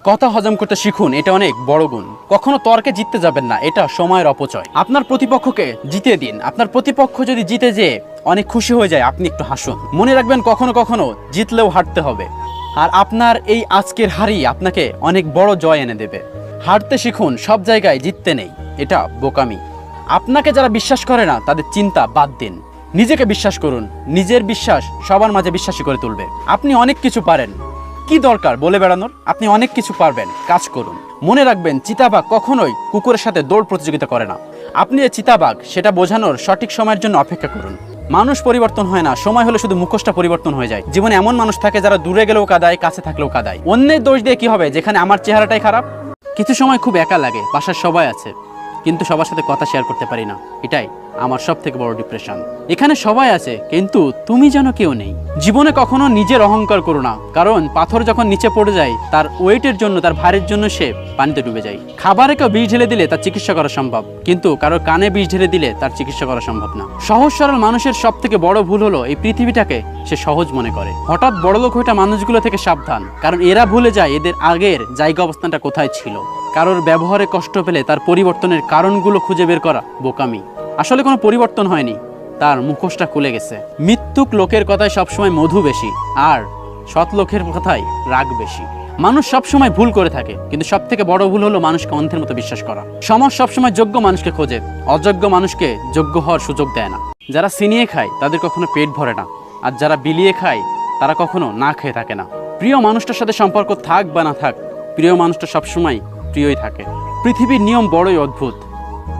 কথা হজম করতে শিখুন, এটা অনেক বড় গুণ। কখনো তর্কে জিততে যাবেন না, এটা সময়ের অপচয়। আপনার প্রতিপক্ষকে জিতিয়ে দিন। আপনার প্রতিপক্ষ যদি জিতে যেয়ে অনেক খুশি হয়ে যায়, আপনি একটু হাসুন। মনে রাখবেন, কখনো কখনো জিতলেও হারতে হবে। আর আপনার এই আজকের হারই আপনাকে অনেক বড় জয় এনে দেবে। হারতে শিখুন, সব জায়গায় জিততে নেই, এটা বোকামি। আপনাকে যারা বিশ্বাস করে না তাদের চিন্তা বাদ দিন, নিজেকে বিশ্বাস করুন। নিজের বিশ্বাস সবার মাঝে বিশ্বাসী করে তুলবে। আপনি অনেক কিছু পারেন, কি দরকার বলে বেড়ানোর? আপনি অনেক কিছু পারবেন, কাজ করুন। মনে রাখবেন, চিতাবাঘ কখনোই কুকুরের সাথে দৌড় প্রতিযোগিতা করে না। আপনি যে চিতাবাঘ সেটা বোঝানোর সঠিক সময়ের জন্য অপেক্ষা করুন। মানুষ পরিবর্তন হয় না, সময় হলে শুধু মুখোশটা পরিবর্তন হয়ে যায়। জীবনে এমন মানুষ থাকে যারা দূরে গেলেও কাঁদায়, কাছে থাকলেও কাঁদায়। অন্যের দোষ দিয়ে কি হবে যেখানে আমার চেহারাটাই খারাপ? কিছু সময় খুব একা লাগে, বাসার সবাই আছে কিন্তু সবার সাথে কথা শেয়ার করতে পারি না, এটাই আমার সব থেকে বড় ডিপ্রেশন। এখানে সবাই আছে কিন্তু তুমি যেন কেউ নেই। জীবনে কখনো নিজের অহংকার করো না, কারণ পাথর যখন নিচে পড়ে যায় তার ওয়েটের জন্য, তার ভারের জন্য সে পানিতে ডুবে যায়। খাবারে কেউ বিষ ঢেলে দিলে তার চিকিৎসা করা সম্ভব, কিন্তু কারোর কানে বিষ ঢেলে দিলে তার চিকিৎসা করা সম্ভব না। সহজ সরল মানুষের সব থেকে বড় ভুল হলো এই পৃথিবীটাকে সে সহজ মনে করে। হঠাৎ বড়লোক হইটা মানুষগুলো থেকে সাবধান, কারণ এরা ভুলে যায় এদের আগের জায়গা অবস্থানটা কোথায় ছিল। কারোর ব্যবহারে কষ্ট পেলে তার পরিবর্তনের কারণগুলো খুঁজে বের করা বোকামি। আসলে কোনো পরিবর্তন হয়নি, তার মুখোশটা খুলে গেছে। মৃত্যুক লোকের কথায় সবসময় মধু বেশি, আর সৎ লোকের কথায় রাগ বেশি। মানুষ সবসময় ভুল করে থাকে, কিন্তু সব থেকে বড় ভুল হলো মানুষকে অন্ধের মতো বিশ্বাস করা। সমাজ সবসময় যোগ্য মানুষকে খোঁজে, অযোগ্য মানুষকে যোগ্য হওয়ার সুযোগ দেয় না। যারা সিনিয়ে খায় তাদের কখনো পেট ভরে না, আর যারা বিলিয়ে খায় তারা কখনো না খেয়ে থাকে না। প্রিয় মানুষটার সাথে সম্পর্ক থাক বা না থাক, প্রিয় মানুষটা সবসময় প্রিয়ই থাকে। পৃথিবীর নিয়ম বড়ই অদ্ভুত।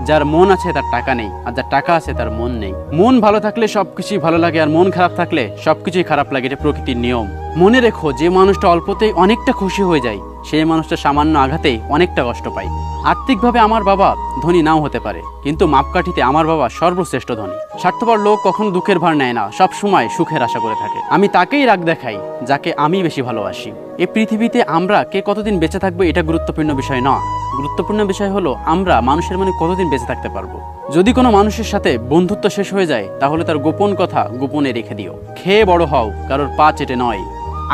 যার মন আছে তার টাকা নেই, আর যার টাকা আছে তার মন নেই। মন ভালো থাকলে সবকিছুই ভালো লাগে, আর মন খারাপ থাকলে সবকিছুই খারাপ লাগে। এটা প্রকৃতির নিয়ম। মনে রেখো, যে মানুষটা অল্পতেই অনেকটা খুশি হয়ে যায়, সেই মানুষটা সামান্য আঘাতেই অনেকটা কষ্ট পায়। আর্থিকভাবে আমার বাবা ধনী নাও হতে পারে, কিন্তু মাপকাঠিতে আমার বাবা সর্বশ্রেষ্ঠ ধনী। স্বার্থপর লোক কখনো দুঃখের ভার নেয় না, সব সময় সুখের আশা করে থাকে। আমি তাকেই রাগ দেখাই যাকে আমি বেশি ভালোবাসি। এই পৃথিবীতে আমরা কে কতদিন বেঁচে থাকবো এটা গুরুত্বপূর্ণ বিষয় না। গুরুত্বপূর্ণ বিষয় হলো আমরা মানুষের মনে কতদিন বেঁচে থাকতে পারবো। যদি কোনো মানুষের সাথে বন্ধুত্ব শেষ হয়ে যায়, তাহলে তার গোপন কথা গোপনে রেখে দিও। খেয়ে বড় হও, কারোর পা চেটে নয়।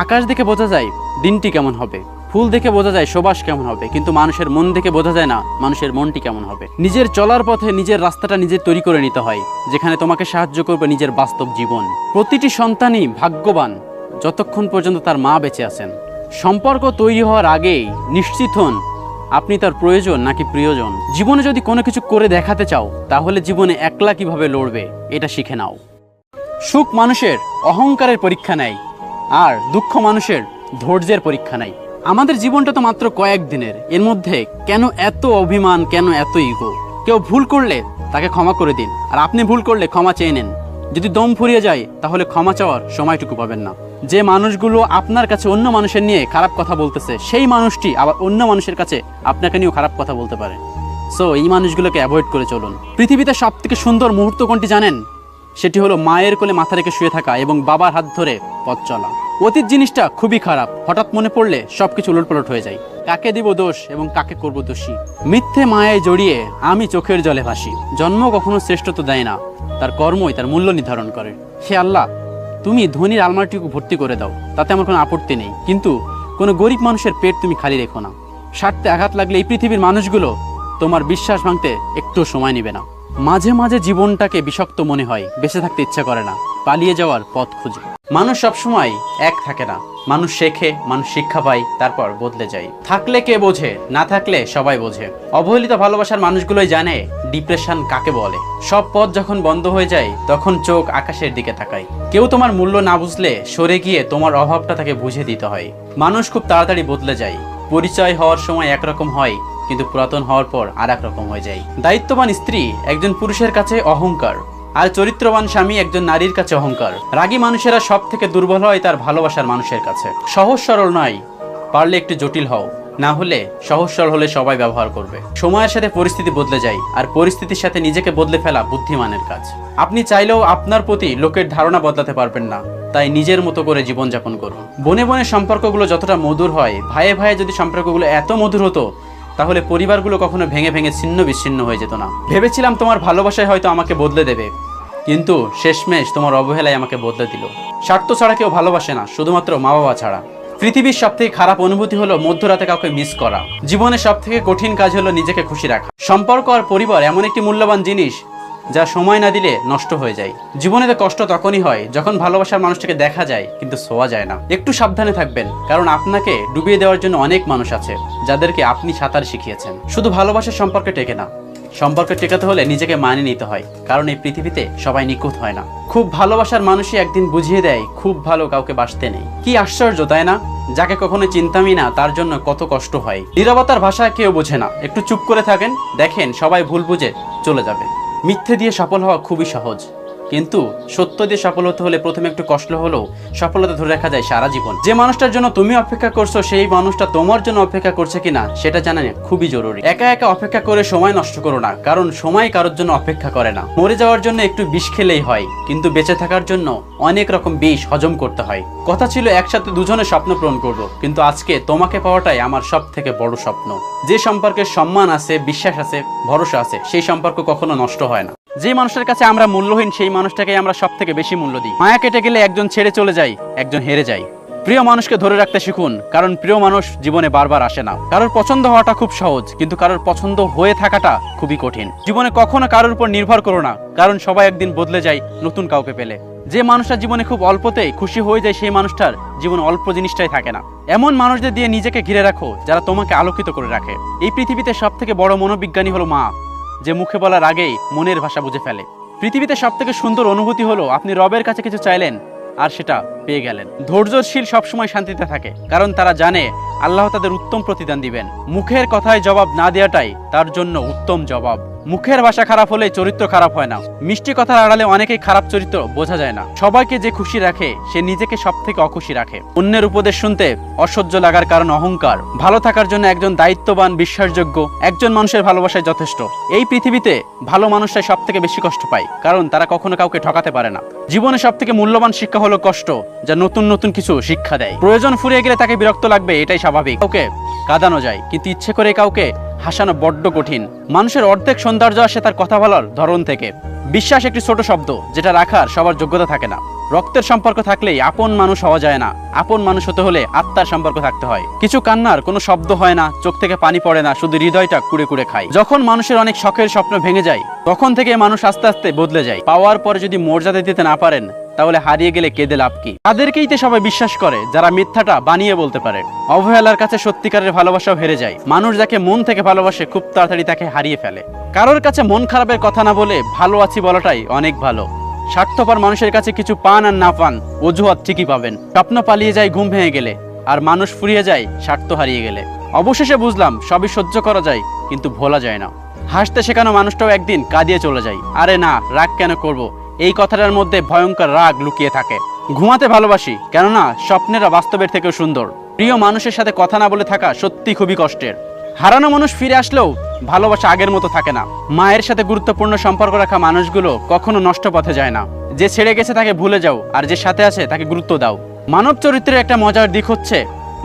আকাশ দেখে বোঝা যায় দিনটি কেমন হবে, ফুল দেখে বোঝা যায় সুবাস কেমন হবে, কিন্তু মানুষের মন দেখে বোঝা যায় না মানুষের মনটি কেমন হবে। নিজের চলার পথে নিজের রাস্তাটা নিজে তৈরি করে নিতে হয়, যেখানে তোমাকে সাহায্য করবে নিজের বাস্তব জীবন। প্রতিটি সন্তানই ভাগ্যবান যতক্ষণ পর্যন্ত তার মা বেঁচে আছেন। সম্পর্ক তৈরি হওয়ার আগেই নিশ্চিত হন আপনি তার প্রয়োজন নাকি প্রিয়জন। জীবনে যদি কোনো কিছু করে দেখাতে চাও, তাহলে জীবনে একলা কিভাবে লড়বে এটা শিখে নাও। সুখ মানুষের অহংকারের পরীক্ষা নেয়, আর দুঃখ মানুষের ধৈর্যের পরীক্ষা নেয়। আমাদের জীবনটা তো মাত্র কয়েকদিনের, এর মধ্যে কেন এত অভিমান, কেন এত ইগো? কেউ ভুল করলে তাকে ক্ষমা করে দিন, আর আপনি ভুল করলে ক্ষমা চেয়ে নেন। যদি দম ফুরিয়ে যায় তাহলে ক্ষমা চাওয়ার সময়টুকু পাবেন না। যে মানুষগুলো আপনার কাছে অন্য মানুষের নিয়ে খারাপ কথা বলতেছে, সেই মানুষটি আবার অন্য মানুষের কাছে আপনাকে নিয়েও খারাপ কথা বলতে পারে। সো এই মানুষগুলোকে অ্যাভয়েড করে চলুন। পৃথিবীতে সব থেকে সুন্দর মুহূর্ত কোনটি জানেন? সেটি হলো মায়ের কোলে মাথা রেখে শুয়ে থাকা এবং বাবার হাত ধরে পথ চলা। অতীত জিনিসটা খুবই খারাপ, হঠাৎ মনে পড়লে সবকিছু উলটপালট হয়ে যায়। কাকে দিব দোষ এবং কাকে করব দোষী? মিথ্যে মায়ায় জড়িয়ে আমি চোখের জলে ভাসি। জন্ম কখনো শ্রেষ্ঠত্ব দেয় না, তার কর্মই তার মূল্য নির্ধারণ করে। হে আল্লাহ, তুমি ধনীর আলমারিটুকু ভর্তি করে দাও, তাতে আমার কোনো আপত্তি নেই, কিন্তু কোনো গরিব মানুষের পেট তুমি খালি রেখো না। স্বার্থে আঘাত লাগলে এই পৃথিবীর মানুষগুলো তোমার বিশ্বাস ভাঙতে একটু সময় নেবে না। মাঝে মাঝে জীবনটাকে বিষাক্ত মনে হয়, বেঁচে থাকতে ইচ্ছা করে না, পালিয়ে যাওয়ার পথ খুঁজে। মানুষ সবসময় এক থাকে না, মানুষ শেখে, মানুষ শিক্ষা পায়, তারপর বদলে যায়। থাকলে কে বোঝে, না থাকলে সবাই বোঝে। অবহেলিত ভালোবাসার মানুষগুলোই জানে ডিপ্রেশন কাকে বলে। সব পথ যখন বন্ধ হয়ে যায় তখন চোখ আকাশের দিকে তাকায়। কেউ তোমার মূল্য না বুঝলে সরে গিয়ে তোমার অভাবটা তাকে বুঝে দিতে হয়। মানুষ খুব তাড়াতাড়ি বদলে যায়। পরিচয় হওয়ার সময় একরকম হয়, কিন্তু পুরাতন হওয়ার পর আর এক রকম হয়ে যায়। দায়িত্ববান স্ত্রী একজন পুরুষের কাছে অহংকার, আর চরিত্রবান স্বামী একজন নারীর কাছে অহংকার। রাগী মানুষেরা সব থেকে দুর্বল হয় তার ভালোবাসার মানুষের কাছে। সহজ সরল নয়, পারলে একটু জটিল হও, না হলে সহজ সরল হলে সবাই ব্যবহার করবে। সময়ের সাথে পরিস্থিতি বদলে যায়, আর পরিস্থিতির সাথে নিজেকে বদলে ফেলা বুদ্ধিমানের কাজ। আপনি চাইলেও আপনার প্রতি লোকের ধারণা বদলাতে পারবেন না, তাই নিজের মতো করে জীবনযাপন করুন। বনে বনে সম্পর্কগুলো যতটা মধুর হয়, ভাইয়ে ভাইয়ে যদি সম্পর্কগুলো এত মধুর হতো, তাহলে পরিবারগুলো কখনো ভেঙে ভেঙে ছিন্ন বিচ্ছিন্ন হয়ে যেত না। ভেবেছিলাম তোমার ভালোবাসায় হয়তো আমাকে বদলে দেবে, কিন্তু শেষমেশ তোমার অবহেলায় আমাকে বদলে দিল। স্বার্থ ছাড়া কেউ ভালোবাসে না, শুধুমাত্র মা বাবা ছাড়া। পৃথিবীর সবথেকে খারাপ অনুভূতি হলো মধ্যরাতে কাউকে মিস করা। জীবনের সবথেকে কঠিন কাজ হলো নিজেকে খুশি রাখা। সম্পর্ক আর পরিবার এমন একটি মূল্যবান জিনিস যা সময় না দিলে নষ্ট হয়ে যায়। জীবনে তো কষ্ট তখনই হয় যখন ভালোবাসার মানুষটাকে দেখা যায় কিন্তু ছোঁয়া যায় না। একটু সাবধানে থাকবেন, কারণ আপনাকে ডুবিয়ে দেওয়ার জন্য অনেক মানুষ আছে যাদেরকে আপনি সাঁতার শিখিয়েছেন। শুধু ভালোবাসার সম্পর্কে টেকে না, সম্পর্ক টেকাতে হলে নিজেকে মানিয়ে নিতে হয়, কারণ এই পৃথিবীতে সবাই নিখুঁত হয় না। খুব ভালোবাসার মানুষই একদিন বুঝিয়ে দেয় খুব ভালো কাউকে বাসতে নেই। কি আশ্চর্য তাই না? যাকে কখনো চিন্তামই না তার জন্য কত কষ্ট হয়। নীরবতার ভাষা কেউ বোঝে না। একটু চুপ করে থাকেন, দেখেন সবাই ভুল বুঝে চলে যাবে। মিথ্যে দিয়ে সফল হওয়া খুবই সহজ, কিন্তু সত্য দিয়ে সফল হতে হলে প্রথমে একটু কষ্ট হলেও সফলতা ধরে রাখা যায় সারা জীবন। যে মানুষটার জন্য তুমি অপেক্ষা করছো সেই মানুষটা তোমার জন্য অপেক্ষা করছে কিনা সেটা জানা খুবই জরুরি। একা একা অপেক্ষা করে সময় নষ্ট করো না, কারণ সময় কারোর জন্য অপেক্ষা করে না। মরে যাওয়ার জন্য একটু বিষ খেলেই হয়, কিন্তু বেঁচে থাকার জন্য অনেক রকম বিষ হজম করতে হয়। কথা ছিল একসাথে দুজনের স্বপ্ন পূরণ করব, কিন্তু আজকে তোমাকে পাওয়াটাই আমার সব থেকে বড় স্বপ্ন। যে সম্পর্কের সম্মান আছে, বিশ্বাস আছে, ভরসা আছে, সেই সম্পর্ক কখনো নষ্ট হয় না। যে মানুষের কাছে আমরা মূল্যহীন সেই মানুষটাকে আমরা সব থেকে বেশি মূল্য দিই। মায়া কেটে গেলে একজন ছেড়ে চলে যায়, একজন হেরে যায়। প্রিয় মানুষকে ধরে রাখতে শিখুন, কারণ প্রিয় মানুষ জীবনে বারবার আসে না। কারোর পছন্দ হওয়াটা খুব সহজ, কিন্তু কারোর পছন্দ হয়ে থাকাটা খুবই কঠিন। জীবনে কখনো কারোর উপর নির্ভর করো না, কারণ সবাই একদিন বদলে যায় নতুন কাউকে পেলে। যে মানুষটার জীবনে খুব অল্পতেই খুশি হয়ে যায় সেই মানুষটার জীবনে অল্প জিনিসটাই থাকে না। এমন মানুষদের দিয়ে নিজেকে ঘিরে রাখো যারা তোমাকে আলোকিত করে রাখে। এই পৃথিবীতে সব থেকে বড় মনোবিজ্ঞানী হলো মা, যে মুখে বলার আগেই মনের ভাষা বুঝে ফেলে। পৃথিবীতে সব থেকে সুন্দর অনুভূতি হলো আপনি রবের কাছে কিছু চাইলেন আর সেটা পেয়ে গেলেন। ধৈর্যশীল সবসময় শান্তিতে থাকে, কারণ তারা জানে আল্লাহ তাদের উত্তম প্রতিদান দিবেন। মুখের কথায় জবাব না দেওয়াটাই তার জন্য উত্তম জবাব। মুখের ভাষা খারাপ হলে চরিত্র খারাপ হয় না। মিষ্টি কথার আড়ালে অনেকেই খারাপ চরিত্র বোঝা যায় না। সবাইকে যে খুশি রাখে সে নিজেকে সব থেকে অখুশি রাখে। অন্যের উপদেশ শুনতে অসহ্য লাগার কারণ অহংকার। ভালো থাকার জন্য একজন দায়িত্ববান, বিশ্বাসযোগ্য একজন মানুষের ভালোবাসায় যথেষ্ট। এই পৃথিবীতে ভালো মানুষরাই সব থেকে বেশি কষ্ট পায়, কারণ তারা কখনো কাউকে ঠকাতে পারে না। জীবনে সব থেকে মূল্যবান শিক্ষা হলো কষ্ট, যা নতুন নতুন কিছু শিক্ষা দেয়। প্রয়োজন ফুরিয়ে গেলে তাকে বিরক্ত লাগবে, এটাই স্বাভাবিক। কাউকে কাঁদানো যায়, কিন্তু ইচ্ছে করে কাউকে হাসানো বড্ড কঠিন। মানুষের অর্ধেক সৌন্দর্য আসে তার কথা বলার ধরন থেকে। বিশ্বাস একটি ছোট শব্দ, যেটা রাখার সবার যোগ্যতা থাকে না। রক্তের সম্পর্ক থাকলেই আপন মানুষ হওয়া যায় না। আপন মানুষ হতে হলে আত্মার সম্পর্ক থাকতে হয়। কিছু কান্নার কোনো শব্দ হয় না, চোখ থেকে পানি পড়ে না, শুধু হৃদয়টা কুড়ে কুড়ে খায়। যখন মানুষের অনেক শখের স্বপ্ন ভেঙে যায়, তখন থেকে মানুষ আস্তে আস্তে বদলে যায়। পাওয়ার পরে যদি মর্যাদা দিতে না পারেন, তাহলে হারিয়ে গেলে কেঁদে লাভ কি? তাদেরকেই তো সবাই বিশ্বাস করে যারা মিথ্যাটা বানিয়ে বলতে পারে। অবহেলার কাছে সত্যিকারের ভালোবাসাও হেরে যায়। মানুষ যাকে মন থেকে ভালোবাসে খুব তাড়াতাড়ি তাকে হারিয়ে ফেলে। কারোর কাছে মন খারাপের কথা না বলে ভালো আছি বলাটাই অনেক ভালো। স্বার্থপর মানুষের কাছে কিছু পান আর না পান অজুহাত ঠিকই পাবেন। স্বপ্ন পালিয়ে যায় ঘুম ভেঙে গেলে, আর মানুষ ফুরিয়ে যায় স্বার্থ হারিয়ে গেলে। অবশেষে বুঝলাম সবই সহ্য করা যায়, কিন্তু ভোলা যায় না। হাসতে শেখানো মানুষটাও একদিন কাঁদিয়ে চলে যায়। আরে না, রাগ কেন করব? এই কথাটার মধ্যে ভয়ঙ্কর রাগ লুকিয়ে থাকে। ঘুমাতে ভালোবাসি, কেননা স্বপ্নেরা বাস্তবের থেকেও সুন্দর। প্রিয় মানুষের সাথে কথা না বলে থাকা সত্যি খুবই কষ্টের। হারানো মানুষ ফিরে আসলেও ভালোবাসা আগের মতো থাকে না। মায়ের সাথে গুরুত্বপূর্ণ সম্পর্ক রাখা মানুষগুলো কখনো নষ্ট পথে যায় না। যে ছেড়ে গেছে তাকে ভুলে যাও, আর যে সাথে আছে তাকে গুরুত্ব দাও। মানব চরিত্রের একটা মজার দিক হচ্ছে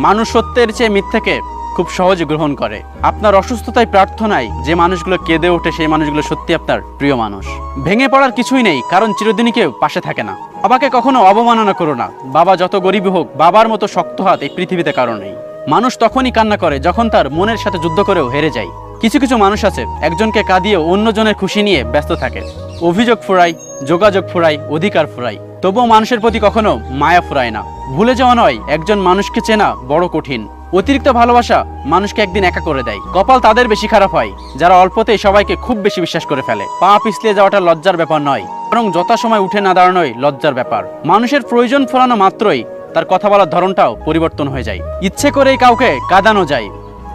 মানুষ সত্যের চেয়ে মিথ্যাকে খুব সহজে গ্রহণ করে। আপনার অসুস্থতায় প্রার্থনায় যে মানুষগুলো কেঁদে ওঠে সেই মানুষগুলো সত্যি আপনার প্রিয় মানুষ। ভেঙে পড়ার কিছুই নেই, কারণ চিরদিনই কেউ পাশে থাকে না। বাবাকে কখনো অবমাননা করো না। বাবা যত গরিবই হোক, বাবার মতো শক্ত হাত এই পৃথিবীতে কারো নেই। মানুষ তখনই কান্না করে যখন তার মনের সাথে যুদ্ধ করেও হেরে যায়। কিছু কিছু মানুষ আছে একজনকে কাঁদিয়ে অন্যজনের খুশি নিয়ে ব্যস্ত থাকে। অভিযোগ ফুরায়, যোগাযোগ ফুরায়, অধিকার ফুরায়, তবুও মানুষের প্রতি কখনো মায়া ফুরায় না। ভুলে যাওয়া নয়, একজন মানুষকে চেনা বড় কঠিন। অতিরিক্ত ভালোবাসা মানুষকে একদিন একা করে দেয়। কপাল তাদের বেশি খারাপ হয় যারা অল্পতেই সবাইকে খুব বেশি বিশ্বাস করে ফেলে। পা পিছলে যাওয়াটা লজ্জার ব্যাপার নয়, বরং যথাসময় উঠে না দাঁড়ানোই লজ্জার ব্যাপার। মানুষের প্রয়োজন ফোরানো মাত্রই তার কথা বলার ধরনটাও পরিবর্তন হয়ে যায়। ইচ্ছে করেই কাউকে কাঁদানো যায়,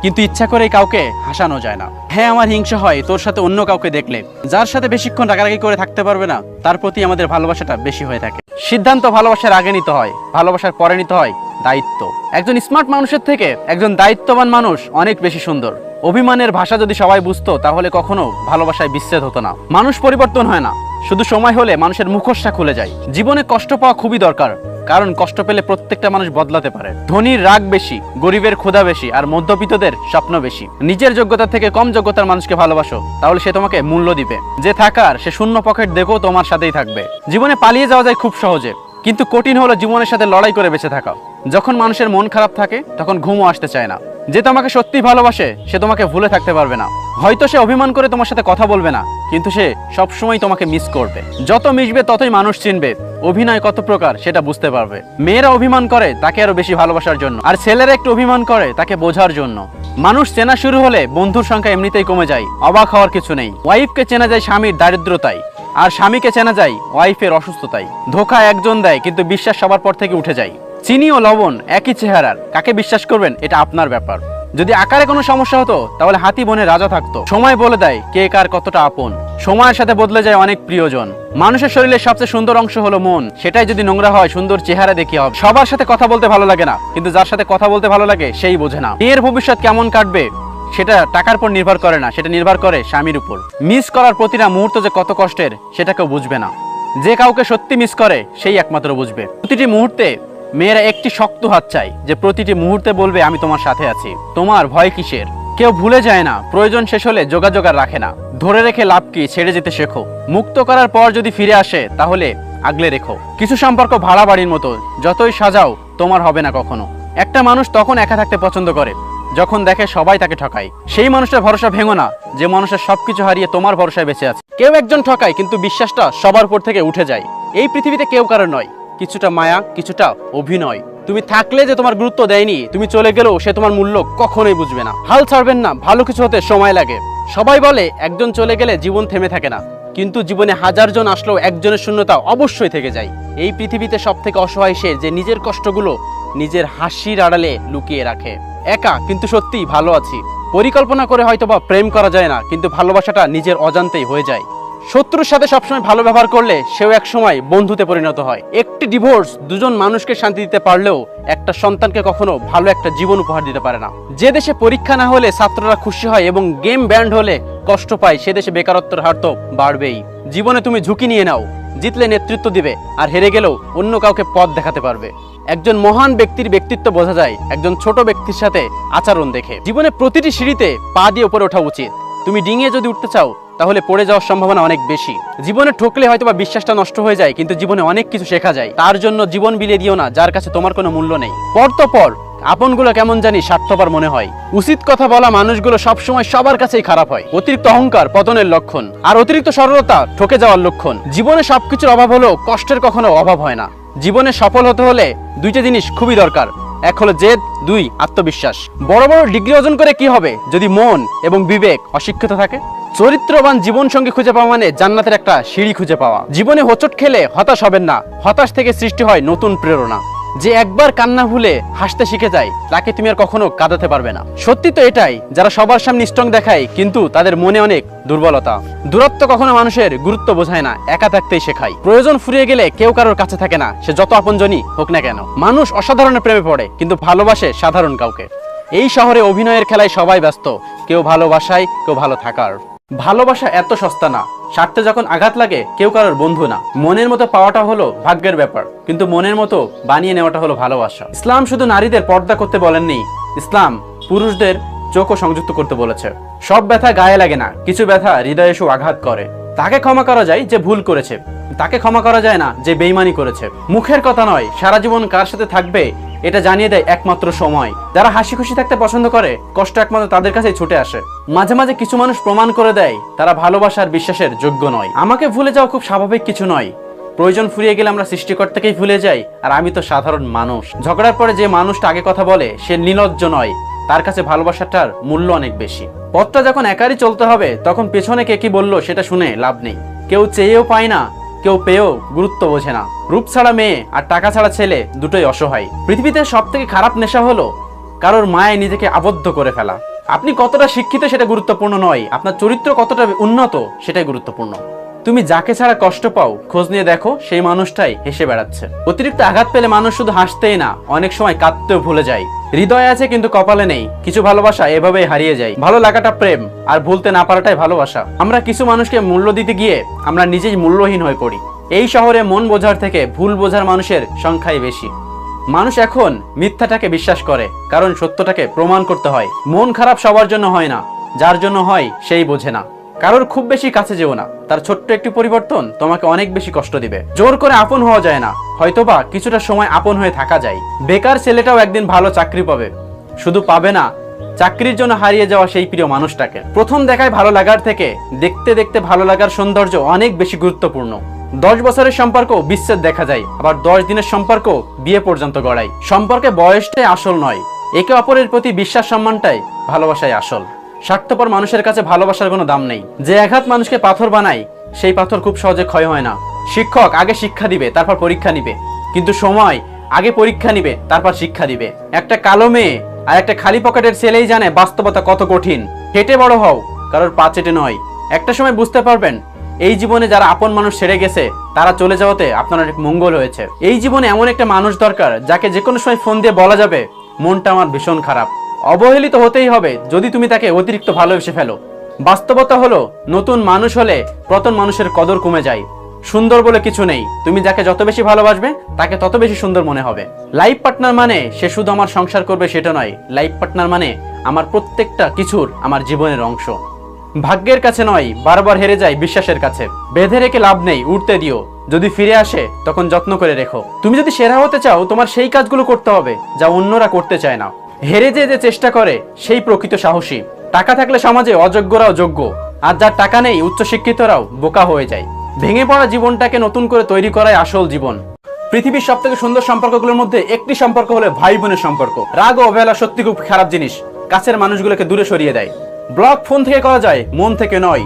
কিন্তু ইচ্ছা করেই কাউকে হাসানো যায় না। হ্যাঁ, আমার হিংসা হয় তোর সাথে অন্য কাউকে দেখলে। যার সাথে বেশিক্ষণ রাগারাগি করে থাকতে পারবে না, তার প্রতি আমাদের ভালোবাসাটা বেশি হয়ে থাকে। সিদ্ধান্ত ভালোবাসার আগে নিতে হয়, ভালোবাসার পরে নিতে হয় দায়িত্ব। একজন স্মার্ট মানুষের থেকে একজন দায়িত্ববান মানুষ অনেক বেশি সুন্দর। অভিমানের ভাষা যদি সবাই বুঝতো, তাহলে কখনো ভালোবাসায় বিচ্ছেদ হতো না। মানুষ পরিবর্তন হয় না, শুধু সময় হলে মানুষের মুখোশটা খুলে যায়। জীবনে কষ্ট পাওয়া খুবই দরকার, কারণ কষ্ট পেলে প্রত্যেকটা মানুষ বদলাতে পারে। ধনীর রাগ বেশি, গরিবের ক্ষুধা বেশি, আর মধ্যবিত্তদের স্বপ্ন বেশি। নিজের যোগ্যতা থেকে কম যোগ্যতার মানুষকে ভালোবাসো, তাহলে সে তোমাকে মূল্য দিবে। যে থাকার সে শূন্য পকেট দেখো তোমার সাথেই থাকবে। জীবনে পালিয়ে যাওয়া যায় খুব সহজে, কিন্তু কঠিন হলো জীবনের সাথে লড়াই করে বেঁচে থাকা। যখন মানুষের মন খারাপ থাকে তখন ঘুমও আসতে চায় না। যে তোমাকে সত্যি ভালোবাসে সে তোমাকে ভুলে থাকতে পারবে না। হয়তো সে অভিমান করে তোমার সাথে কথা বলবে না, কিন্তু সে সবসময় তোমাকে মিস করবে। যত মিশবে ততই মানুষ চিনবে অভিনয় কত প্রকার সেটা বুঝতে পারবে। মেয়েরা অভিমান করে তাকে আরো বেশি ভালোবাসার জন্য, আর ছেলেরা একটু অভিমান করে তাকে বোঝার জন্য। মানুষ চেনা শুরু হলে বন্ধুর সংখ্যা এমনিতেই কমে যায়, অবাক হওয়ার কিছু নেই। ওয়াইফকে চেনা যায় স্বামীর দারিদ্রতায়, আর স্বামীকে চেনা যায় ওয়াইফের অসুস্থতায়। ধোঁকা একজন দেয় কিন্তু বিশ্বাস সবার পর থেকে উঠে যায়। চিনি ও লবণ একই চেহারার, কাকে বিশ্বাস করবেন এটা আপনার ব্যাপার। যদি আকারে কোনো সমস্যা হতো তাহলে হাতি বনে রাজা থাকতো। সময় বলে দেয় কে কার কতটা আপন। সময়ের সাথে বদলে যায় অনেক প্রিয়জন। মানুষের শরীরের সবচেয়ে সুন্দর অংশ হলো মন, সেটাই যদি নোংরা হয় সুন্দর চেহারা দেখি হবে। সবার সাথে কথা বলতে ভালো লাগে না, কিন্তু যার সাথে কথা বলতে ভালো লাগে সেই বোঝে না। মেয়ের ভবিষ্যৎ কেমন কাটবে সেটা টাকার উপর নির্ভর করে না, সেটা নির্ভর করে স্বামীর উপর। মিস করার প্রতিটা মুহূর্ত যে কত কষ্টের সেটা কেউ বুঝবে না। যে কাউকে সত্যি মিস করে সেই একমাত্র বুঝবে। প্রতিটি মুহূর্তে মেয়েরা একটি শক্ত হাত চাই, যে প্রতিটি মুহূর্তে বলবে আমি তোমার সাথে আছি, তোমার ভয় কিসের। কেউ ভুলে যায় না, প্রয়োজন শেষ হলে যোগাযোগ আর রাখে না। ধরে রেখে লাভ কি, ছেড়ে যেতে শেখো। মুক্ত করার পর যদি ফিরে আসে তাহলে আগলে রেখো। কিছু সম্পর্ক ভাড়া বাড়ির মতো, যতই সাজাও তোমার হবে না কখনো। একটা মানুষ তখন একা থাকতে পছন্দ করে যখন দেখে সবাই তাকে ঠকায়। সেই মানুষটার ভরসা ভেঙো না যে মানুষের সবকিছু হারিয়ে তোমার ভরসায় বেঁচে আছে। কেউ একজন ঠকায় কিন্তু বিশ্বাসটা সবার উপর থেকে উঠে যায়। এই পৃথিবীতে কেউ কারো নয়, কিছুটা মায়া কিছুটা অভিনয়। তুমি থাকলে যে তোমার গুরুত্ব দেয়নি, তুমি চলে গেলেও সে তোমার মূল্য কখনোই বুঝবে না। হাল ছাড়বেন না, ভালো কিছু হতে সময় লাগে। সবাই বলে একজন চলে গেলে জীবন থেমে থাকে না, কিন্তু জীবনে হাজার জন আসলেও একজনের শূন্যতা অবশ্যই থেকে যায়। এই পৃথিবীতে সব থেকে অসহায় সে যে নিজের কষ্টগুলো নিজের হাসির আড়ালে লুকিয়ে রাখে। একা কিন্তু সত্যিই ভালো আছি। পরিকল্পনা করে হয়তোবা প্রেম করা যায় না, কিন্তু ভালোবাসাটা নিজের অজান্তেই হয়ে যায়। শত্রুর সাথে সবসময় ভালো ব্যবহার করলে সেও একসময় বন্ধুতে পরিণত হয়। একটি ডিভোর্স দুজন মানুষকে শান্তি দিতে পারলেও একটা সন্তানকে কখনো ভালো একটা জীবন উপহার দিতে পারে না। যে দেশে পরীক্ষা না হলে ছাত্ররা খুশি হয় এবং গেম ব্যান্ড হলে কষ্ট পায়, সে দেশে বেকারত্বের হার তো বাড়বেই। জীবনে তুমি ঝুঁকি নিয়ে নাও, জিতলে নেতৃত্ব দিবে, আর হেরে গেলেও অন্য কাউকে পথ দেখাতে পারবে। একজন মহান ব্যক্তির ব্যক্তিত্ব বোঝা যায় একজন ছোট ব্যক্তির সাথে আচরণ দেখে। জীবনে প্রতিটি সিঁড়িতে পা দিয়ে উপরে ওঠা উচিত। তুমি ডিঙিয়ে যদি উঠতে চাও তাহলে পড়ে যাওয়ার সম্ভাবনা অনেক বেশি। জীবনে ঠকলে হয়তো বা বিশ্বাসটা নষ্ট হয়ে যায়, কিন্তু জীবনে অনেক কিছু শেখা যায়। তার জন্য জীবন বিলিয়ে দিও না যার কাছে তোমার কোনো মূল্য নেই। পর তো পর, আপনগুলো কেমন জানি স্বার্থপর মনে হয়। উচিত কথা বলা মানুষগুলো সবসময় সবার কাছেই খারাপ হয়। অতিরিক্ত অহংকার পতনের লক্ষণ, আর অতিরিক্ত সরলতা ঠকে যাওয়ার লক্ষণ। জীবনে সবকিছুর অভাব হলেও কষ্টের কখনো অভাব হয় না। জীবনে সফল হতে হলে দুইটা জিনিস খুবই দরকার, এক হলো জেদ, দুই আত্মবিশ্বাস। বড় বড় ডিগ্রি অর্জন করে কি হবে যদি মন এবং বিবেক অশিক্ষিত থাকে? চরিত্রবান জীবন সঙ্গী খুঁজে পাওয়া মানে জান্নাতের একটা সিঁড়ি খুঁজে পাওয়া। জীবনে হোঁচট খেলে হতাশ হবেন না, হতাশ থেকে সৃষ্টি হয় নতুন প্রেরণা। যে একবার কান্না ভুলে হাসতে শিখে যায় তাকে তুমি আর কখনো কাঁদাতে পারবে না। সত্যি তো এটাই, যারা সবার সামনে স্ট্রং দেখায় কিন্তু তাদের মনে অনেক দুর্বলতা। দূরত্ব কখনো মানুষের গুরুত্ব বোঝায় না, একা থাকতেই শেখায়। প্রয়োজন ফুরিয়ে গেলে কেউ কারোর কাছে থাকে না, সে যত আপনজনই হোক না কেন। মানুষ অসাধারণের প্রেমে পড়ে কিন্তু ভালোবাসে সাধারণ কাউকে। এই শহরে অভিনয়ের খেলায় সবাই ব্যস্ত, কেউ ভালোবাসায় কেউ ভালো থাকার। ভালোবাসা এত সস্তা না, স্বার্থে যখন আঘাত লাগে কেউ কারোর বন্ধু না। মনের মতো পাওয়াটা হলো ভাগ্যের ব্যাপার, কিন্তু মনের মতো বানিয়ে নেওয়াটা হলো ভালোবাসা। ইসলাম শুধু নারীদের পর্দা করতে বলেননি, ইসলাম পুরুষদের চোখও সংযুক্ত করতে বলেছে। সব ব্যথা গায়ে লাগে না, কিছু ব্যথা হৃদয়ে এসে আঘাত করে। তাকে ক্ষমা করা যায় যে ভুল করেছে, তাকে ক্ষমা করা যায় না যে বেইমানি করেছে। মুখের কথা নয়, সারা জীবন কার সাথে থাকবে এটা জানিয়ে দেয় একমাত্র সময়। যারা হাসি খুশি থাকতে পছন্দ করে, কষ্ট একমাত্র তাদের কাছেই ছুটে আসে। মাঝে মাঝে কিছু মানুষ প্রমাণ করে দেয় তারা ভালোবাসার বিশ্বাসের যোগ্য নয়। আমাকে ভুলে যাওয়া খুব স্বাভাবিক কিছু নয়। প্রয়োজন ফুরিয়ে গেলে আমরা সৃষ্টিকর্তাকেই ভুলে যাই, আর আমি তো সাধারণ মানুষ। ঝগড়ার পরে যে মানুষটা আগে কথা বলে সে নির্লজ্জ নয়, তার কাছে ভালোবাসাটার মূল্য অনেক বেশি। পথটা যখন একারই চলতে হবে তখন পেছনে কে কি বললো সেটা শুনে লাভ নেই। কেউ চেয়েও পায় না, কেউ পেয়েও গুরুত্ব বোঝে না। রূপ ছাড়া মেয়ে আর টাকা ছাড়া ছেলে দুটোই অসহায়। পৃথিবীতে সব থেকে খারাপ নেশা হলো কারোর মায়ায় নিজেকে আবদ্ধ করে ফেলা। আপনি কতটা শিক্ষিত সেটা গুরুত্বপূর্ণ নয়, আপনার চরিত্র কতটা উন্নত সেটাই গুরুত্বপূর্ণ। তুমি যাকে ছাড়া কষ্ট পাও খোঁজ নিয়ে দেখো সেই মানুষটাই হেসে বেড়াচ্ছে। অতিরিক্ত আঘাত পেলে মানুষ শুধু হাসতেই না, অনেক সময় কাঁদতেও ভুলে যায়। হৃদয়ে আছে কিন্তু কপালে নেই, কিছু ভালোবাসা এভাবেই হারিয়ে যায়। ভালো লাগাটা প্রেম, আর ভুলতে না পারাটাই ভালোবাসা। আমরা কিছু মানুষকে মূল্য দিতে গিয়ে আমরা নিজেই মূল্যহীন হয়ে পড়ি। এই শহরে মন বোঝার থেকে ভুল বোঝার মানুষের সংখ্যাই বেশি। মানুষ এখন মিথ্যাটাকে বিশ্বাস করে, কারণ সত্যটাকে প্রমাণ করতে হয়। মন খারাপ সবার জন্য হয় না, যার জন্য হয় সেই বোঝে না। কারোর খুব বেশি কাছে যেও না, তার ছোট্ট একটি পরিবর্তন তোমাকে অনেক বেশি কষ্ট দিবে। জোর করে আপন হওয়া যায় না, হয়তোবা কিছুটা সময় আপন হয়ে থাকা যায়। বেকার ছেলেটাও একদিন ভালো চাকরি পাবে, শুধু পাবে না, চাকরির জন্য হারিয়ে যাওয়া সেই প্রিয় মানুষটাকে। প্রথম দেখায় ভালো লাগার থেকে দেখতে দেখতে ভালো লাগার সৌন্দর্য অনেক বেশি গুরুত্বপূর্ণ। 10 বছরের সম্পর্ক বিচ্ছেদ দেখা যায়, আবার 10 দিনের সম্পর্ক বিয়ে পর্যন্ত গড়ায়। সম্পর্কে বয়সটাই আসল নয়, একে অপরের প্রতি বিশ্বাস সম্মানটাই ভালোবাসায় আসল। স্বার্থপর মানুষের কাছে ভালোবাসার কোনো দাম নেই। যে আঘাত মানুষকে পাথর বানায়, সেই পাথর খুব সহজে ক্ষয় হয় না। শিক্ষক আগে শিক্ষা দিবে, তারপর পরীক্ষা নিবে, কিন্তু সময় আগে পরীক্ষা নিবে, তারপর শিক্ষা দিবে। একটা কালো মেয়ে আর একটা খালি পকেটের ছেলেই জানে বাস্তবতা কত কঠিন। হেঁটে বড় হও, কারোর পা চেটে নয়। একটা সময় বুঝতে পারবেন, এই জীবনে যারা আপন মানুষ ছেড়ে গেছে, তারা চলে যাওয়াতে আপনার অনেক মঙ্গল হয়েছে। এই জীবনে এমন একটা মানুষ দরকার, যাকে যে কোনো সময় ফোন দিয়ে বলা যাবে, মনটা আমার ভীষণ খারাপ। অবহেলিত হতেই হবে যদি তুমি তাকে অতিরিক্ত ভালোবেসে ফেলো। বাস্তবতা হলো, নতুন মানুষ হলে প্রথম মানুষের কদর কমে যায়। সুন্দর বলে কিছু নেই, তুমি যাকে যত বেশি ভালোবাসবে তাকে তত বেশি সুন্দর মনে হবে। লাইফ পার্টনার মানে সে শুধু আমার সংসার করবে সেটা নয়, লাইফ পার্টনার মানে আমার প্রত্যেকটা কিছুর আমার জীবনের অংশ। ভাগ্যের কাছে নয়, বারবার হেরে যায় বিশ্বাসের কাছে। বেঁধে রেখে লাভ নেই, উঠতে দিও। যদি ফিরে আসে তখন যত্ন করে রেখো। তুমি যদি সেরা হতে চাও, তোমার সেই কাজগুলো করতে হবে যা অন্যরা করতে চায় না। হেরে যে চেষ্টা করে সেই প্রকৃত সাহসী। টাকা থাকলে সমাজে অযোগ্যরাও যোগ্য, আর যার টাকা নেই উচ্চশিক্ষিতরাও বোকা হয়ে যায়। ভেঙে পড়া জীবনটাকে নতুন করে তৈরি করাই আসল জীবন। পৃথিবীর সব থেকে সুন্দর সম্পর্কগুলোর মধ্যে একটি সম্পর্ক হলো ভাই বোনের সম্পর্ক। রাগ ও অবহেলা সত্যি খুব খারাপ জিনিস, কাছের মানুষগুলোকে দূরে সরিয়ে দেয়। ব্লক ফোন থেকে করা যায়, মন থেকে নয়।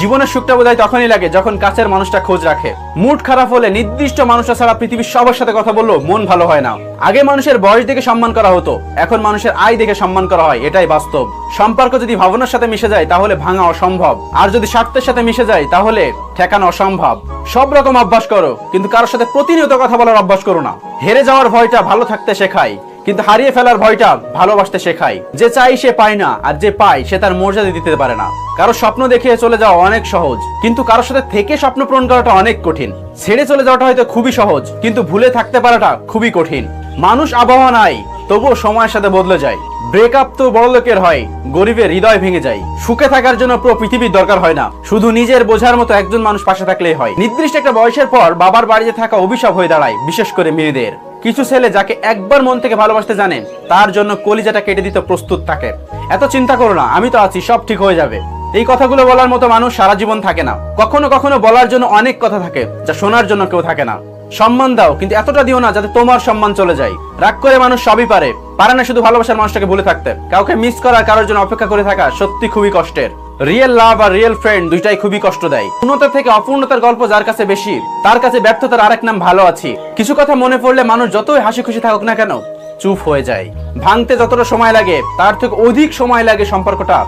জীবনের সুখটা বোধহয় তখনই লাগে যখন কাছের মানুষটা খোঁজ রাখে। মুড খারাপ হলে নির্দিষ্ট মানুষটা ছাড়া পৃথিবীর সবার সাথে কথা বললেও মন ভালো হয় না। আগে মানুষের বয়স দেখে সম্মান করা হতো, এখন মানুষের আয় দেখে সম্মান করা হয়, এটাই বাস্তব। সম্পর্ক যদি ভাবনার সাথে মিশে যায় তাহলে ভাঙা অসম্ভব, আর যদি স্বার্থের সাথে মিশে যায় তাহলে ঠেকানো অসম্ভব। সব রকম অভ্যাস করো, কিন্তু কারোর সাথে প্রতিনিয়ত কথা বলার অভ্যাস করো না। হেরে যাওয়ার ভয়টা ভালো থাকতে শেখায়, কিন্তু হারিয়ে ফেলার ভয়টা ভালোবাসতে শেখায়। যে চাই সে পায় না, আর যে পায় সে তার মর্যাদা দিতে পারে না। কারো স্বপ্ন দেখে চলে যাওয়া অনেক সহজ, কিন্তু কারোর সাথে থেকে স্বপ্ন পূরণ করাটা অনেক কঠিন। ছেড়ে চলে যাওয়াটা হয়তো খুবই সহজ, কিন্তু ভুলে থাকতে পারাটা খুবই কঠিন। মানুষ আবহাওয়া নাই, তবুও সময়ের সাথে বদলে যায়। ব্রেকআপ তো বড় লোকের হয়, গরিবের হৃদয় ভেঙে যায়। সুখে থাকার জন্য পুরো পৃথিবীর দরকার হয় না, শুধু নিজের বোঝার মতো একজন মানুষ পাশে থাকলেই হয়। নির্দিষ্ট একটা বয়সের পর বাবার বাড়িতে থাকা অভিশাপ হয়ে দাঁড়ায়, বিশেষ করে মেয়েদের। কিছু ছেলে যাকে একবার মন থেকে ভালোবাসতে জানেন, তার জন্য কলিজাটা কেটে দিতে প্রস্তুত থাকে। এত চিন্তা করো না, আমি তো আছি, সব ঠিক হয়ে যাবে। এই কথাগুলো বলার মতো মানুষ সারা জীবন থাকে না। কখনো কখনো বলার জন্য অনেক কথা থাকে, যা শোনার জন্য কেউ থাকে না। সম্মান দাও, কিন্তু এতটা দিও না যাতে তোমার সম্মান চলে যায়। রাগ করে মানুষ সবই পারে, পারে না শুধু ভালোবাসার মানুষটাকে ভুলে থাকতে। কাউকে মিস করা, কারোর জন্য অপেক্ষা করে থাকা সত্যি খুবই কষ্টের। রিয়েল লাভ আর রিয়েল ফ্রেন্ড দুইটাই খুবই কষ্ট দেয়। পূর্ণতা থেকে অপূর্ণতার গল্প যার কাছে বেশি, তার কাছে ব্যর্থতার আরেক নাম ভালো আছি। কিছু কথা মনে পড়লে মানুষ যতই হাসি খুশি থাকুক না কেন, চুপ হয়ে যায়। ভাঙতে যতটা সময় লাগে, তার থেকে অধিক সময় লাগে সম্পর্কটা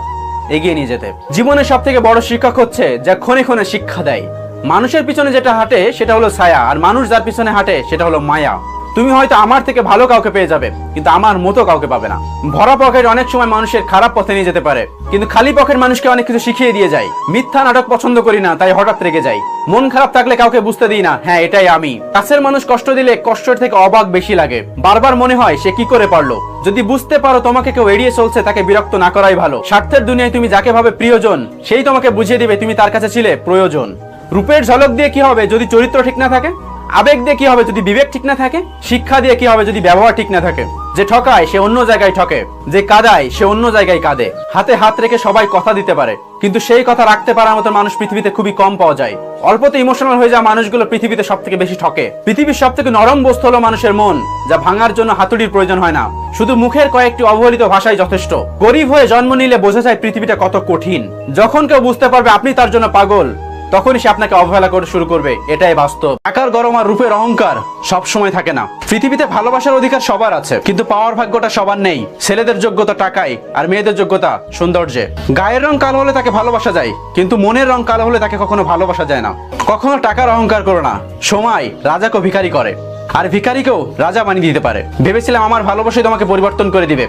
এগিয়ে নিয়ে যেতে। জীবনের সব থেকে বড় শিক্ষক হচ্ছে যা ক্ষণে ক্ষণে শিক্ষা দেয়। মানুষের পিছনে যেটা হাঁটে সেটা হলো ছায়া, আর মানুষ যার পিছনে হাঁটে সেটা হলো মায়া। তুমি হয়তো আমার থেকে ভালো কাউকে পেয়ে যাবে, কিন্তু আমার মতো কাউকে পাবে না। ভরা পকেট অনেক সময় মানুষের খারাপ পথে নিয়ে যেতে পারে, কিন্তু খালি পকেট মানুষকে অনেক কিছু শিখিয়ে দিয়ে যায়। মিথ্যা নাটক পছন্দ করি না, তাই হঠাৎ রেগে যাই। মন খারাপ থাকলে কাউকে বুঝতে দিই না, হ্যাঁ এটাই আমি। কাছের মানুষ কষ্ট দিলে কষ্টের থেকে অবাক বেশি লাগে। বারবার মনে হয় সে কি করে পারলো। যদি বুঝতে পারো তোমাকে কেউ এড়িয়ে চলছে, তাকে বিরক্ত না করাই ভালো। স্বার্থের দুনিয়ায় তুমি যাকে ভাবে প্রিয়জন, সেই তোমাকে বুঝিয়ে দিবে তুমি তার কাছে ছিলে প্রয়োজন। রূপের ঝলক দিয়ে কি হবে যদি চরিত্র ঠিক না থাকে? আবেগ দিয়ে কি হবে যদি বিবেক ঠিক না থাকে? শিক্ষা দিয়ে কি হবে যদি ব্যবহার ঠিক না থাকে? যে ঠকায় সে অন্য জায়গায় ঠকে, যে কাঁদায় সে অন্য জায়গায় কাঁদে। হাতে হাত রেখে সবাই কথা দিতে পারে, কিন্তু সেই কথা রাখতে পারার মতো মানুষ পৃথিবীতে খুবই কম পাওয়া যায়। অল্পতে ইমোশনাল হয়ে যাওয়া মানুষগুলো পৃথিবীতে সব থেকে বেশি ঠকে। পৃথিবীর সব থেকে নরম বস্তু হলো মানুষের মন, যা ভাঙার জন্য হাতুড়ির প্রয়োজন হয় না, শুধু মুখের কয়েকটি অবহেলিত ভাষাই যথেষ্ট। গরিব হয়ে জন্ম নিলে বোঝা যায় পৃথিবীটা কত কঠিন। যখন কেউ বুঝতে পারবে আপনি তার জন্য পাগল, তখনই সে আপনাকে অবহেলা করে শুরু করবে, এটাই বাস্তব। টাকার গরম আর রূপের অহংকার সব সময় থাকে না। পৃথিবীতে ভালোবাসার অধিকার সবার আছে, কিন্তু পাওয়ার ভাগ্যটা সবার নেই। ছেলেদের যোগ্যতা টাকায়, আর মেয়েদের যোগ্যতা সৌন্দর্যে। গায়ের রং কালো হলে তাকে ভালোবাসা যায়, কিন্তু মনের রং কালো হলে তাকে কখনো ভালোবাসা যায় না। কখনো টাকার অহংকার করো না, সময় রাজাকে ভিখারি করে, আর ভিখারিকেও রাজা বানিয়ে দিতে পারে। ভেবেছিলাম আমার ভালোবাসাই তোমাকে পরিবর্তন করে দিবে,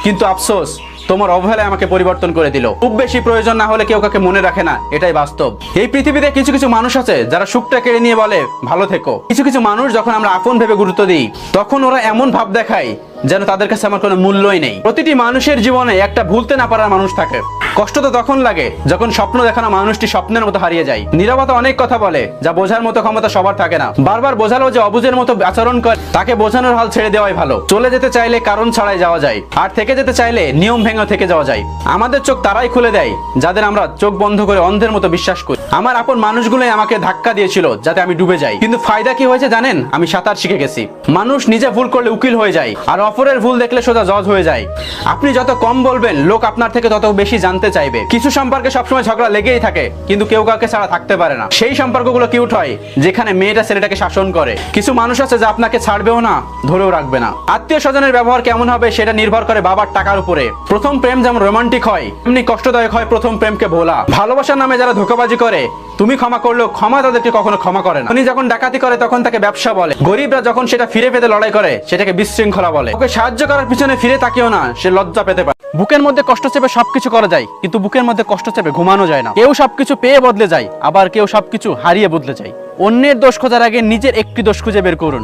কিন্তু আফসোস তোমার অবহেলায় আমাকে পরিবর্তন করে দিল। খুব বেশি প্রয়োজন না হলে কেউ কাউকে মনে রাখে না, এটাই বাস্তব। এই পৃথিবীতে কিছু কিছু মানুষ আছে যারা সুখটা কেড়ে নিয়ে বলে ভালো থেকো। কিছু কিছু মানুষ যখন আমরা আপন ভেবে গুরুত্ব দিই, তখন ওরা এমন ভাব দেখায় যেন তাদের কাছে আমার কোনো মূল্যই নেই। প্রতিটি মানুষের জীবনে একটা ভুলতে না পারার মানুষ থাকে। কষ্ট তো তখন লাগে যখন স্বপ্ন দেখানো মানুষটি স্বপ্নের মতো হারিয়ে যায়। নীরবতা অনেক কথা বলে, যা বোঝার মতো ক্ষমতা সবার থাকে না। বারবার বোঝালো যে অবুঝের মতো আচরণ করে, তাকে বোঝানোর হাল ছেড়ে দেওয়াই ভালো। চলে যেতে চাইলে কারণ ছাড়াই যাওয়া যায়, আর থেকে যেতে চাইলে নিয়ম ভেঙে থেকে যাওয়া যায়। আমাদের চোখ তারাই খুলে দেয় যাদের আমরা চোখ বন্ধ করে অন্ধের মতো বিশ্বাস করি। আমার আপন মানুষগুলোই আমাকে ধাক্কা দিয়েছিল যাতে আমি ডুবে যাই, কিন্তু ফায়দা কি হয়েছে জানেন? আমি সাঁতার শিখে গেছি। মানুষ নিজে ভুল করলে উকিল হয়ে যায়, আর অপরের ভুল দেখলে সোজা জজ হয়ে যায়। আপনি যত কম বলবেন, লোক আপনার থেকে তত বেশি জানতে চাইবে। কিছু সম্পর্কে সবসময় ঝগড়া লেগেই থাকে, কিন্তু কেউ কাউকে ছাড়া থাকতে পারে না। সেই সম্পর্কগুলো কিউট হয় যেখানে মেয়েটা ছেলেটাকে শাসন করে। কিছু মানুষ আছে যা আপনাকে ছাড়বেও না, ধরেও রাখবে না। আত্মীয় স্বজনের ব্যবহার কেমন হবে সেটা নির্ভর করে বাবার টাকার উপরে। প্রথম প্রেম যেমন রোমান্টিক হয়, তেমনি কষ্টদায়ক হয় প্রথম প্রেমকে ভোলা। ভালোবাসার নামে যারা ধোঁকাবাজি করে, তুমি ক্ষমা করলেও ক্ষমা তাদেরকে কখনো ক্ষমা করে না। উনি যখন ডাকাতি করে তখন তাকে ব্যবসা বলে। গরিবরা যখন সেটা ফিরে পেতে লড়াই করে সেটাকে বিশৃঙ্খলা বলে। ওকে সাহায্য করার পিছনে ফিরে তাকিও না, সে লজ্জা পেতে পারে। বুকের মধ্যে কষ্ট চেপে সবকিছু করা যায়, কিন্তু বুকের মধ্যে কষ্ট চেপে ঘুমানো যায় না। কেউ সবকিছু পেয়ে বদলে যায়, আবার কেউ সবকিছু হারিয়ে বদলে যায়। অন্যের দোষ খোঁজার আগে নিজের একটি দোষ খুঁজে বের করুন।